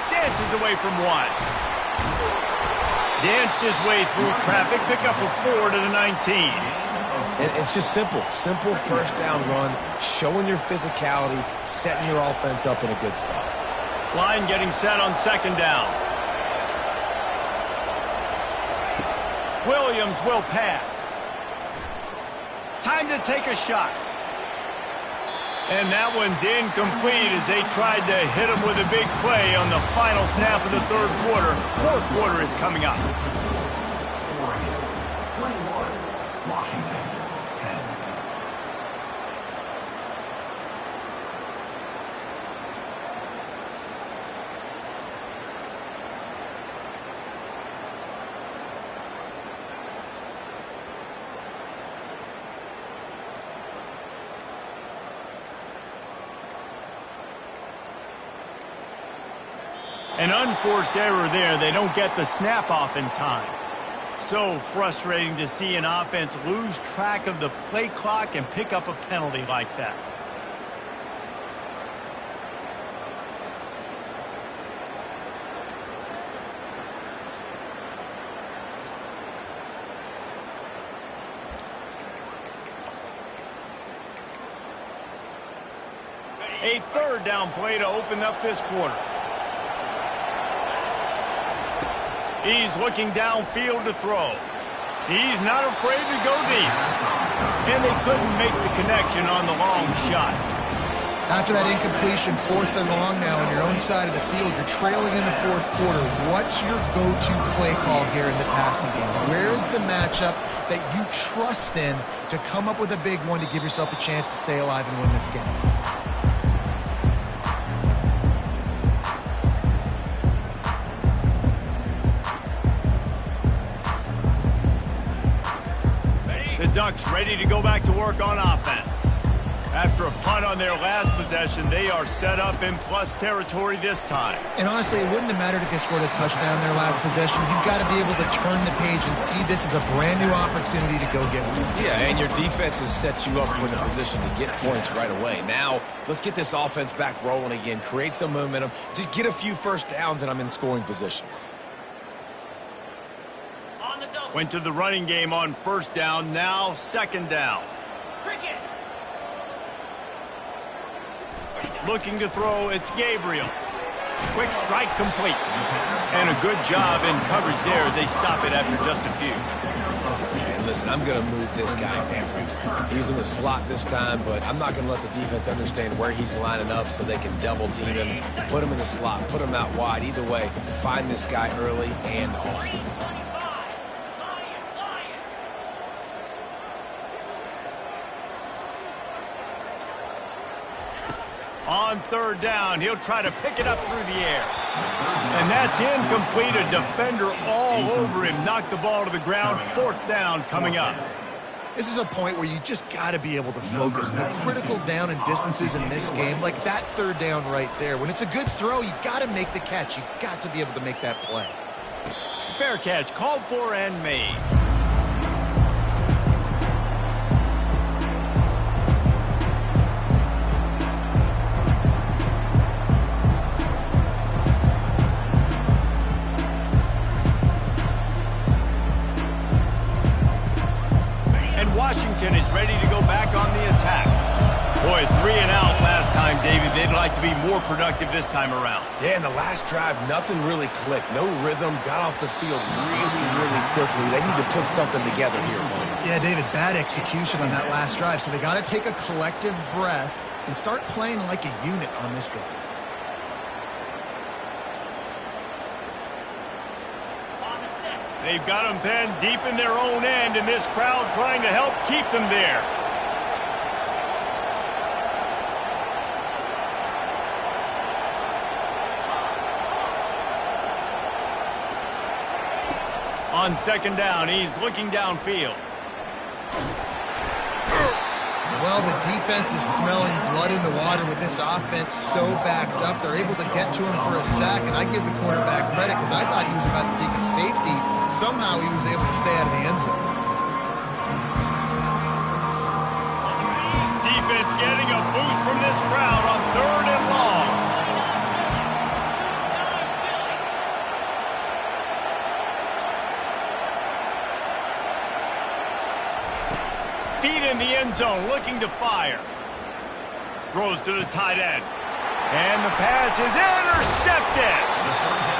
Dances away from one. Danced his way through traffic. Pick up a 4 to the 19. And it's just simple. Simple first down run. Showing your physicality. Setting your offense up in a good spot. Line getting set on second down. Williams will pass. Time to take a shot. And that one's incomplete as they tried to hit him with a big play on the final snap of the third quarter. Fourth quarter is coming up. Oregon 21, Washington 10. An unforced error there. They don't get the snap off in time. So frustrating to see an offense lose track of the play clock and pick up a penalty like that. A third down play to open up this quarter. He's looking downfield to throw. He's not afraid to go deep. And they couldn't make the connection on the long shot. After that incompletion, 4th and long now on your own side of the field, you're trailing in the 4th quarter. What's your go-to play call here in the passing game? Where is the matchup that you trust in to come up with a big one to give yourself a chance to stay alive and win this game? The Ducks ready to go back to work on offense. After a punt on their last possession, they are set up in plus territory this time. And honestly, it wouldn't have mattered if they scored a touchdown their last possession. You've got to be able to turn the page and see this as a brand new opportunity to go get wins. Yeah, and your defense has set you up for the position to get points right away. Now, let's get this offense back rolling again, create some momentum, just get a few first downs, and I'm in scoring position. Went to the running game on first down, now 2nd down. Looking to throw, it's Gabriel. Quick strike complete. And a good job in coverage there as they stop it after just a few. And listen, I'm going to move this guy everywhere. He's in the slot this time, but I'm not going to let the defense understand where he's lining up so they can double team him, put him in the slot, put him out wide. Either way, find this guy early and often. On 3rd down, he'll try to pick it up through the air. And that's incomplete. A defender all over him. Knocked the ball to the ground. 4th down coming up. This is a point where you just got to be able to focus. The critical down and distances in this game, like that 3rd down right there. When it's a good throw, you got to make the catch. You got to be able to make that play. Fair catch, called for and made. Washington is ready to go back on the attack. Boy, 3 and out last time, David. They'd like to be more productive this time around. Yeah, in the last drive, nothing really clicked. No rhythm, got off the field really quickly. They need to put something together here, Tony. Yeah, David, bad execution on that last drive. So they got to take a collective breath and start playing like a unit on this drive. They've got them pinned deep in their own end, and this crowd trying to help keep them there. On 2nd down, he's looking downfield. Well, the defense is smelling blood in the water with this offense so backed up. They're able to get to him for a sack, and I give the quarterback credit because I thought he was about to take a safety. Somehow he was able to stay out of the end zone. Defense getting a boost from this crowd on 3rd and long. Feet in the end zone, looking to fire. Throws to the tight end. And the pass is intercepted.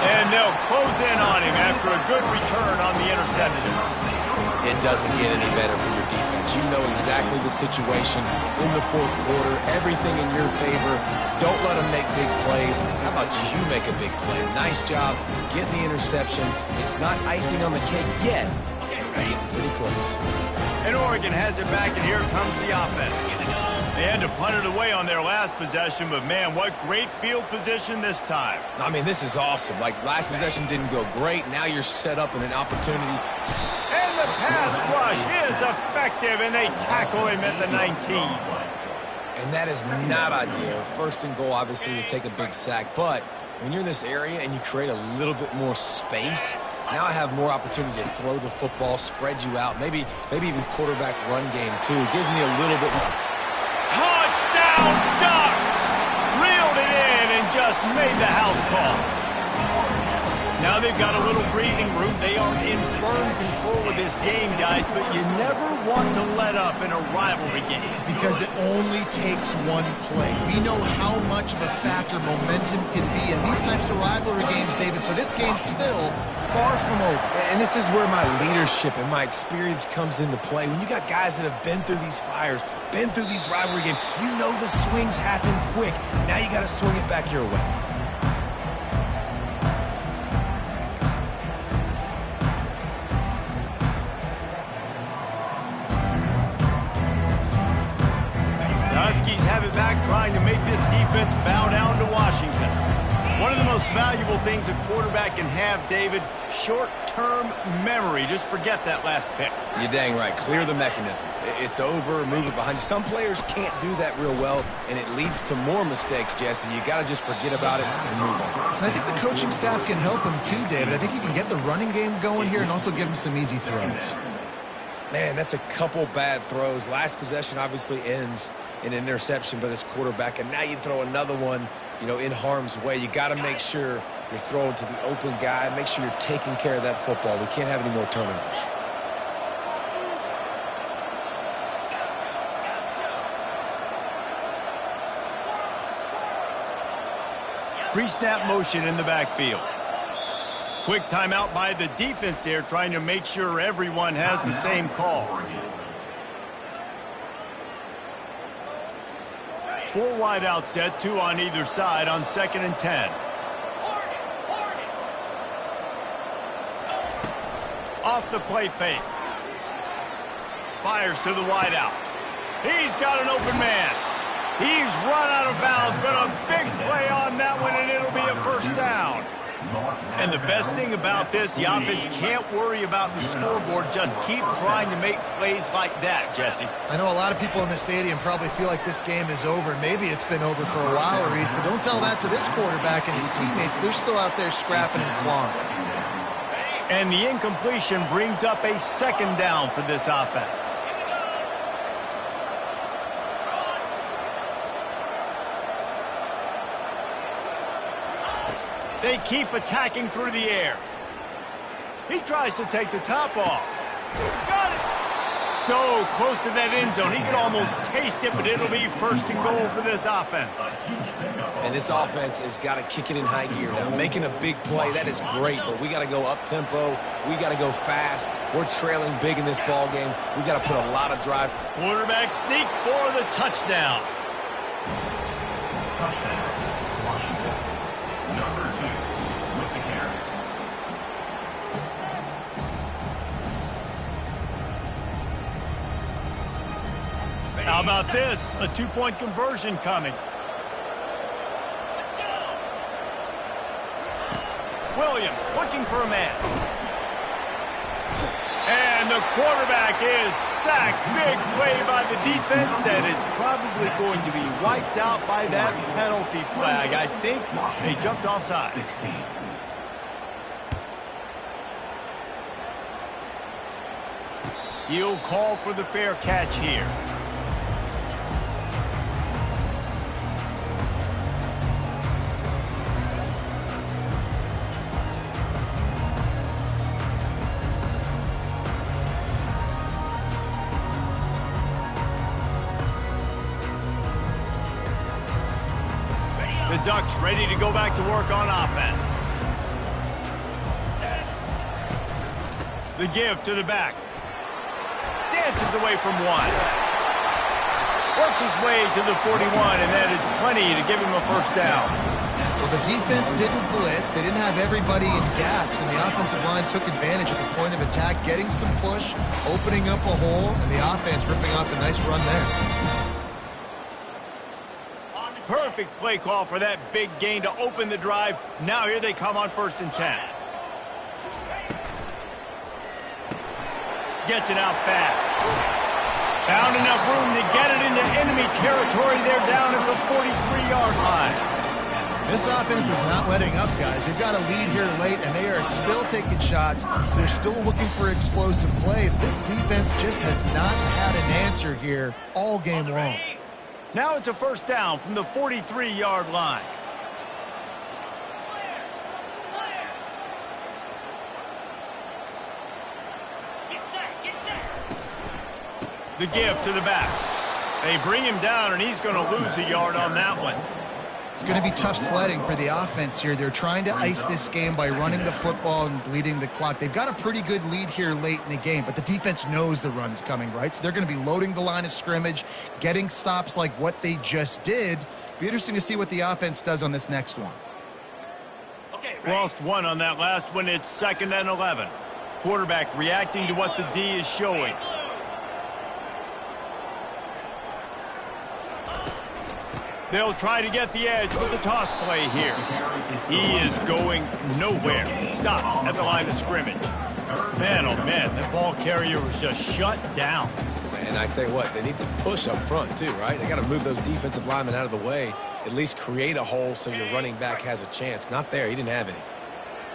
And they'll close in on him after a good return on the interception. It doesn't get any better for your defense. You know exactly the situation in the 4th quarter. Everything in your favor. Don't let them make big plays. How about you make a big play? Nice job getting the interception. It's not icing on the cake yet. It's getting pretty close. And Oregon has it back, and here comes the offense. They had to punt it away on their last possession, but man, what great field position this time. I mean, this is awesome. Like, last possession didn't go great. Now you're set up in an opportunity. And the pass rush is effective, and they tackle him at the 19. And that is not ideal. 1st and goal, obviously, to take a big sack. But when you're in this area and you create a little bit more space, now I have more opportunity to throw the football, spread you out, maybe even quarterback run game, too. It gives me a little bit more. Touchdown, Ducks! Reeled it in and just made the house call. Now they've got a little breathing room. They are in firm control of this game, guys, but you never want to let up in a rivalry game. Because it only takes one play. We know how much of a factor momentum can be in these types of rivalry games, David, so this game's still far from over. And this is where my leadership and my experience comes into play. When you got guys that have been through these fires, been through these rivalry games, you know the swings happen quick. Now you got to swing it back your way. Have it back, trying to make this defense bow down to Washington. One of the most valuable things a quarterback can have, David, short-term memory. Just forget that last pick. You're dang right. Clear the mechanism. It's over, move it behind you. Some players can't do that real well, and it leads to more mistakes, Jesse. You got to just forget about it and move on. And I think the coaching staff can help him too, David. I think you can get the running game going here and also give him some easy throws. Man, that's a couple bad throws. Last possession obviously ends in an interception by this quarterback, and now you throw another one, in harm's way. You got to make sure you're throwing to the open guy. Make sure you're taking care of that football. We can't have any more turnovers. Pre-snap motion in the backfield. Quick timeout by the defense there, trying to make sure everyone has the same call. 4 wide out set, 2 on either side on 2nd and 10. Off the play fake. Fires to the wide out. He's got an open man. He's run out of bounds, but a big play on that one, and it'll be a first down. And the best thing about this, the offense can't worry about the scoreboard. Just keep trying to make plays like that, Jesse. I know a lot of people in the stadium probably feel like this game is over. Maybe it's been over for a while, Reese, but don't tell that to this quarterback and his teammates. They're still out there scrapping and clawing. And the incompletion brings up a 2nd down for this offense. They keep attacking through the air. He tries to take the top off. Got it! So close to that end zone. He could almost taste it, but it'll be 1st and goal for this offense. And this offense has got to kick it in high gear now. Making a big play, that is great, but we got to go up-tempo. We got to go fast. We're trailing big in this ball game. We got to put a lot of drive. Quarterback sneak for the touchdown. Touchdown, Washington. Number 2 with the carry. How about this? A 2-point conversion coming. Williams looking for a man. And the quarterback is sacked. Big play by the defense that is probably going to be wiped out by that penalty flag. I think they jumped offside. 16. He'll call for the fair catch here. The Ducks ready to go back to work on offense. The give to the back. Dances away from one. Works his way to the 41, and that is plenty to give him a first down. Well, the defense didn't blitz. They didn't have everybody in gaps, and the offensive line took advantage at the point of attack, getting some push, opening up a hole, and the offense ripping off a nice run there. Perfect play call for that big gain to open the drive. Now here they come on 1st and 10. Gets it out fast. Found enough room to get it into enemy territory. They're down at the 43-yard line. This offense is not letting up, guys. They've got a lead here late, and they are still taking shots. They're still looking for explosive plays. This defense just has not had an answer here all game long. Now it's a first down from the 43-yard line. The give to the back. They bring him down, and he's going to lose a yard on that one. It's going to be tough sledding for the offense here. They're trying to ice this game by running the football and bleeding the clock. They've got a pretty good lead here late in the game, but the defense knows the run's coming, right? So they're going to be loading the line of scrimmage, getting stops like what they just did. Be interesting to see what the offense does on this next one. Lost one on that last one. It's 2nd and 11. Quarterback reacting to what the D is showing. They'll try to get the edge with the toss play here. He is going nowhere. Stop at the line of scrimmage. Man, oh man, that ball carrier was just shut down. And I tell you what, they need some push up front too, right? They got to move those defensive linemen out of the way, at least create a hole so your running back has a chance. Not there. He didn't have any.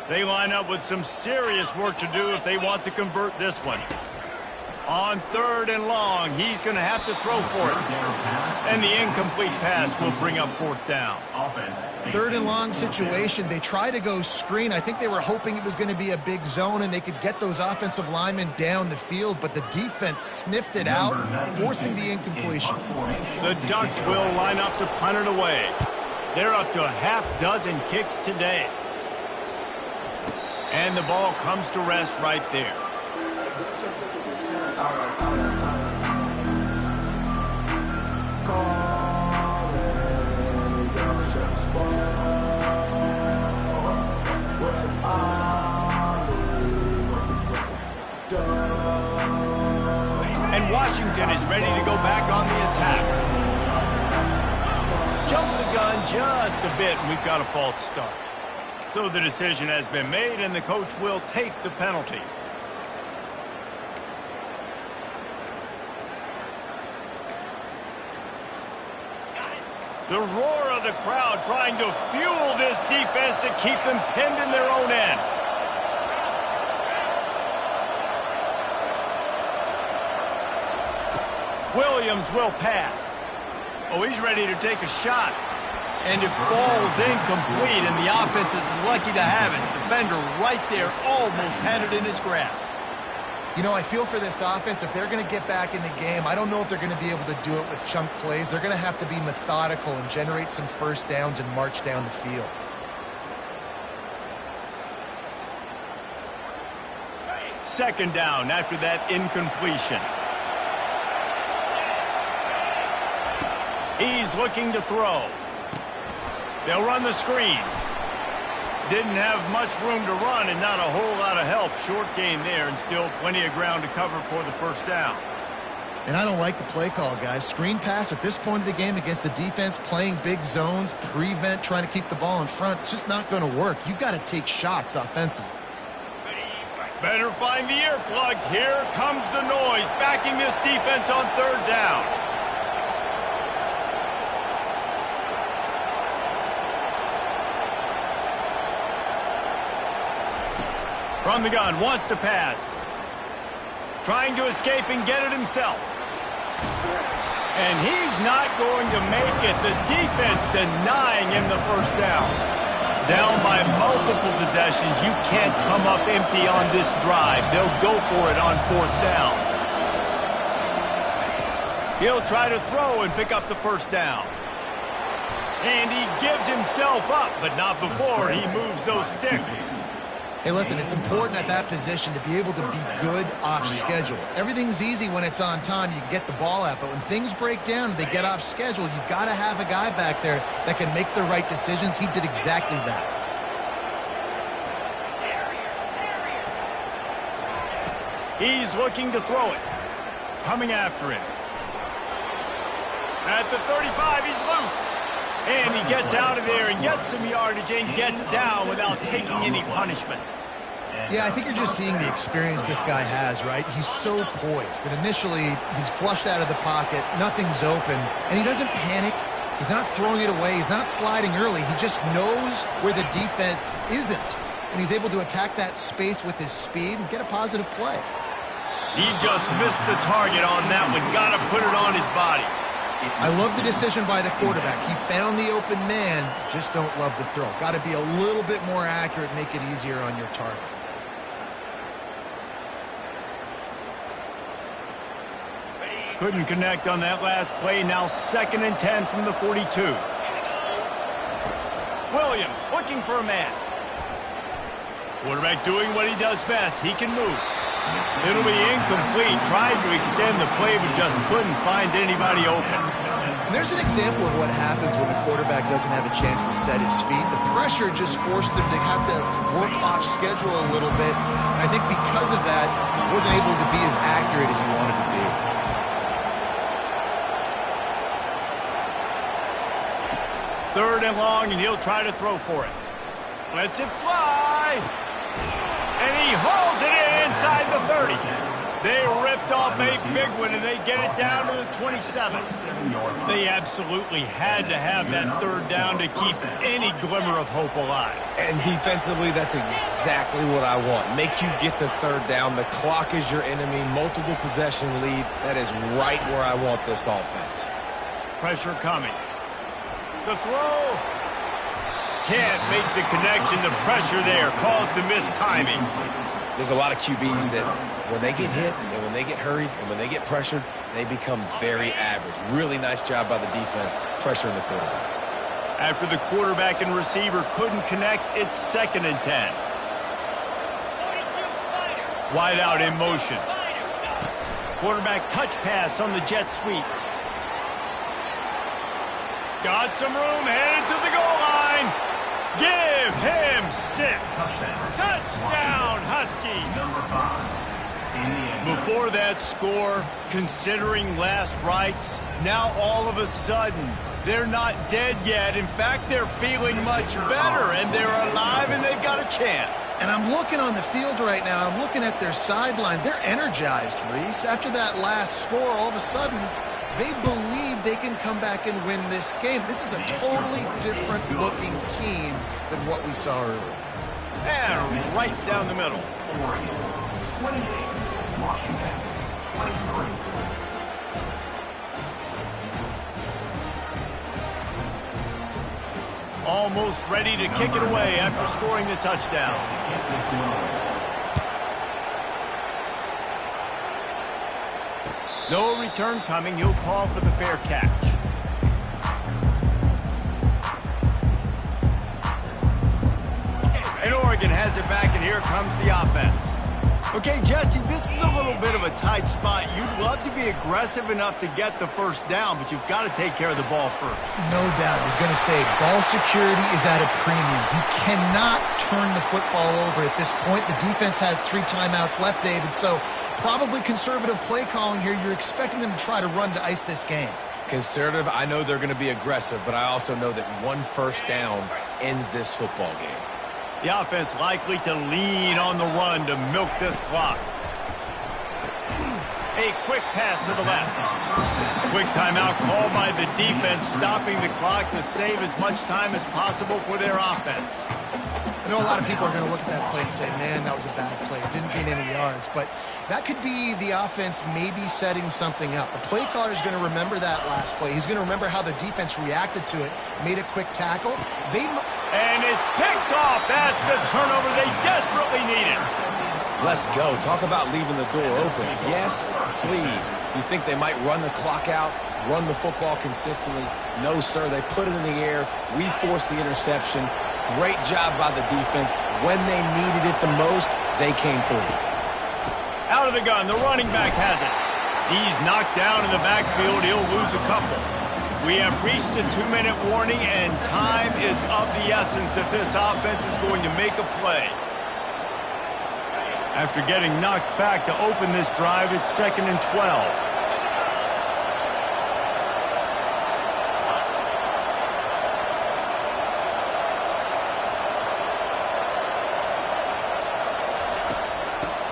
They line up with some serious work to do if they want to convert this one. On 3rd and long, he's going to have to throw for it. And the incomplete pass will bring up 4th down. 3rd and long situation. They try to go screen. I think they were hoping it was going to be a big zone and they could get those offensive linemen down the field, but the defense sniffed it out, forcing the incompletion. The Ducks will line up to punt it away. They're up to a half-dozen kicks today. And the ball comes to rest right there. And Washington is ready to go back on the attack. Jump the gun just a bit, and we've got a false start. So the decision has been made, and the coach will take the penalty. The roar of the crowd trying to fuel this defense to keep them pinned in their own end. Williams will pass. Oh, he's ready to take a shot. And it falls incomplete, and the offense is lucky to have it. Defender right there almost had it in his grasp. You know, I feel for this offense, if they're going to get back in the game, I don't know if they're going to be able to do it with chunk plays. They're going to have to be methodical and generate some first downs and march down the field. Second down after that incompletion. He's looking to throw. They'll run the screen. Didn't have much room to run and not a whole lot of help. Short gain there and still plenty of ground to cover for the first down. And I don't like the play call, guys. Screen pass at this point of the game against the defense, playing big zones, prevent, trying to keep the ball in front. It's just not going to work. You've got to take shots offensively. Better find the earplugs. Here comes the noise, backing this defense on 3rd down. From the gun, wants to pass. Trying to escape and get it himself. And he's not going to make it. The defense denying him the first down. Down by multiple possessions. You can't come up empty on this drive. They'll go for it on 4th down. He'll try to throw and pick up the first down. And he gives himself up, but not before he moves those sticks. Hey, listen, it's important at that position to be able to be good off schedule. Everything's easy when it's on time. You can get the ball out, but when things break down and they get off schedule, you've got to have a guy back there that can make the right decisions. He did exactly that. He's looking to throw it. Coming after him. At the 35, he's loose. And he gets out of there and gets some yardage and gets down without taking any punishment. Yeah, I think you're just seeing the experience this guy has, right? He's so poised that initially he's flushed out of the pocket, nothing's open, and he doesn't panic. He's not throwing it away. He's not sliding early. He just knows where the defense isn't, and he's able to attack that space with his speed and get a positive play. He just missed the target on that one. Got to put it on his body. I love the decision by the quarterback. He found the open man, just don't love the throw. Got to be a little bit more accurate, make it easier on your target. Couldn't connect on that last play. Now 2nd and 10 from the 42. Williams looking for a man. Quarterback doing what he does best. He can move. It'll be incomplete. Tried to extend the play, but just couldn't find anybody open. And there's an example of what happens when the quarterback doesn't have a chance to set his feet. The pressure just forced him to have to work off schedule a little bit. And I think because of that, he wasn't able to be as accurate as he wanted to be. Third and long, and he'll try to throw for it. Lets it fly. And he hauls it in inside the 30. They ripped off a big one, and they get it down to the 27. They absolutely had to have that third down to keep any glimmer of hope alive. And defensively, that's exactly what I want. Make you get the third down. The clock is your enemy. Multiple possession lead. That is right where I want this offense. Pressure coming. The throw. Can't make the connection. The pressure there caused the missed timing. There's a lot of QBs that when they get hit and when they get hurried and when they get pressured, they become very average. Really nice job by the defense pressuring the quarterback. After the quarterback and receiver couldn't connect, it's 2nd and 10. Wide out in motion. Quarterback touch pass on the jet sweep. Got some room, headed to the goal line. Give him 6. Touchdown, Husky. Before that score, considering last rites, now all of a sudden, they're not dead yet. In fact, they're feeling much better, and they're alive, and they've got a chance. And I'm looking on the field right now, I'm looking at their sideline. They're energized, Reese. After that last score, all of a sudden, they believe they can come back and win this game. This is a totally different-looking team than what we saw earlier. And right down the middle. 28, Washington, 23. Almost ready to kick it away after scoring the touchdown. No return coming. He'll call for the fair catch. And Oregon has it back, and here comes the offense. Okay, Jesse, this is a little bit of a tight spot. You'd love to be aggressive enough to get the first down, but you've got to take care of the ball first. No doubt. I was going to say, ball security is at a premium. You cannot turn the football over at this point. The defense has 3 timeouts left, David, so probably conservative play calling here. You're expecting them to try to run to ice this game. Conservative, I know they're going to be aggressive, but I also know that 1 first down ends this football game. The offense likely to lean on the run to milk this clock. A quick pass to the left. Quick timeout called by the defense, stopping the clock to save as much time as possible for their offense. I know a lot of people are going to look at that play and say, man, that was a bad play. It didn't gain any yards. But that could be the offense maybe setting something up. The play caller is going to remember that last play. He's going to remember how the defense reacted to it, made a quick tackle. And it's picked off. That's the turnover they desperately needed. Let's go. Talk about leaving the door open. Yes, please. You think they might run the clock out, run the football consistently? No, sir. They put it in the air. We forced the interception. Great job by the defense. When they needed it the most, they came through. Out of the gun. The running back has it. He's knocked down in the backfield. He'll lose a couple. We have reached the 2-minute warning, and time is of the essence if this offense is going to make a play. After getting knocked back to open this drive, it's 2nd and 12.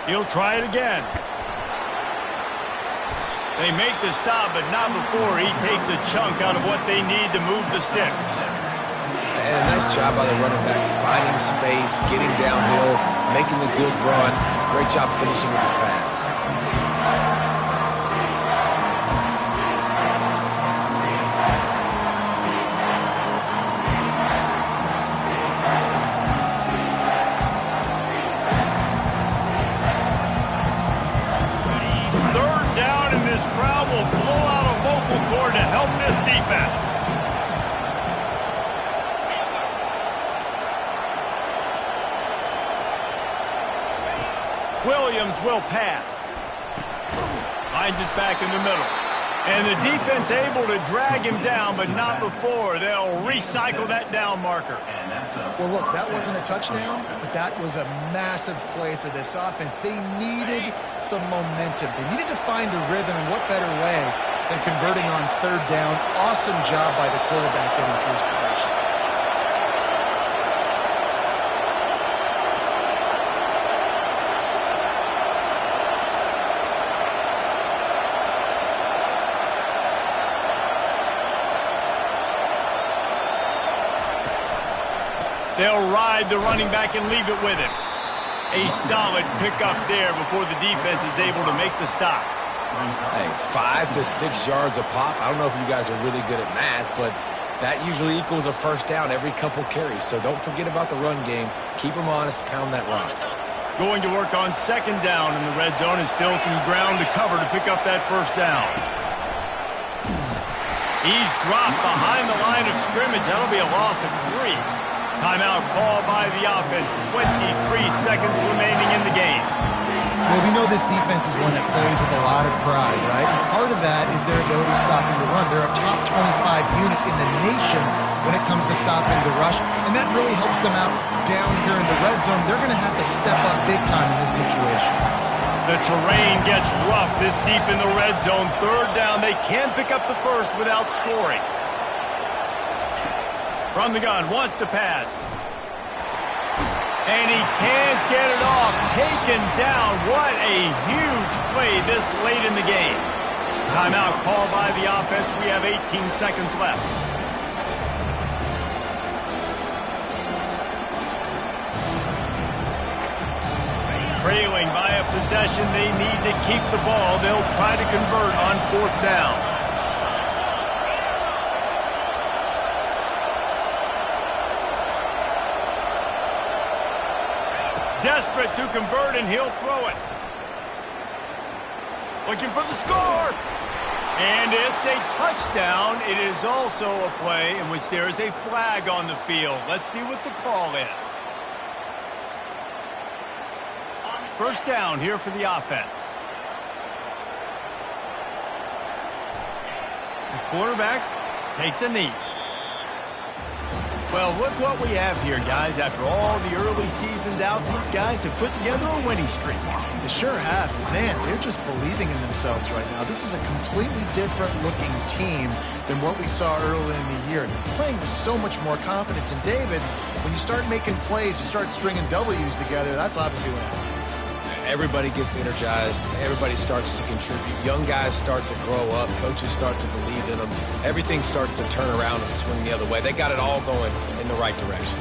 He'll try it again. They make the stop, but not before he takes a chunk out of what they need to move the sticks. And a nice job by the running back, finding space, getting downhill, making the good run. Great job finishing with his pads. Third down, and this crowd will Williams will pass. Finds his back in the middle. And the defense able to drag him down, but not before. They'll recycle that down marker. Well, look, that wasn't a touchdown, but that was a massive play for this offense. They needed some momentum. They needed to find a rhythm, and what better way than converting on third down. Awesome job by the quarterback getting through his progression. They'll ride the running back and leave it with him. A solid pickup there before the defense is able to make the stop. Hey, 5 to 6 yards a pop. I don't know if you guys are really good at math, but that usually equals a first down every couple carries. So don't forget about the run game. Keep them honest, pound that rock. Going to work on second down in the red zone, and still some ground to cover to pick up that first down. He's dropped behind the line of scrimmage. That'll be a loss of 3. Timeout called by the offense. 23 seconds remaining in the game. Well, we know this defense is one that plays with a lot of pride, right? And part of that is their ability to stopping the run. They're a top 25 unit in the nation when it comes to stopping the rush, and that really helps them out down here in the red zone. They're going to have to step up big time in this situation. The terrain gets rough this deep in the red zone. Third down, they can pick up the first without scoring. From the gun, wants to pass. And he can't get it off. Taken down. What a huge play this late in the game. Timeout called by the offense. We have 18 seconds left. Trailing by a possession, they need to keep the ball. They'll try to convert on fourth down. Desperate to convert, and he'll throw it. Looking for the score. And it's a touchdown. It is also a play in which there is a flag on the field. Let's see what the call is. First down here for the offense. The quarterback takes a knee. Well, look what we have here, guys. After all the early season doubts, these guys have put together a winning streak. They sure have. Man, they're just believing in themselves right now. This is a completely different looking team than what we saw early in the year. They're playing with so much more confidence. And David, when you start making plays, you start stringing W's together, that's obviously what happens. Everybody gets energized. Everybody starts to contribute. Young guys start to grow up. Coaches start to believe in them. Everything starts to turn around and swing the other way. They got it all going in the right direction.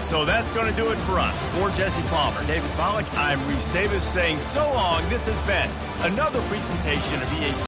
So that's going to do it for us. For Jesse Palmer, David Pollack, I'm Reese Davis saying so long. This has been another presentation of EA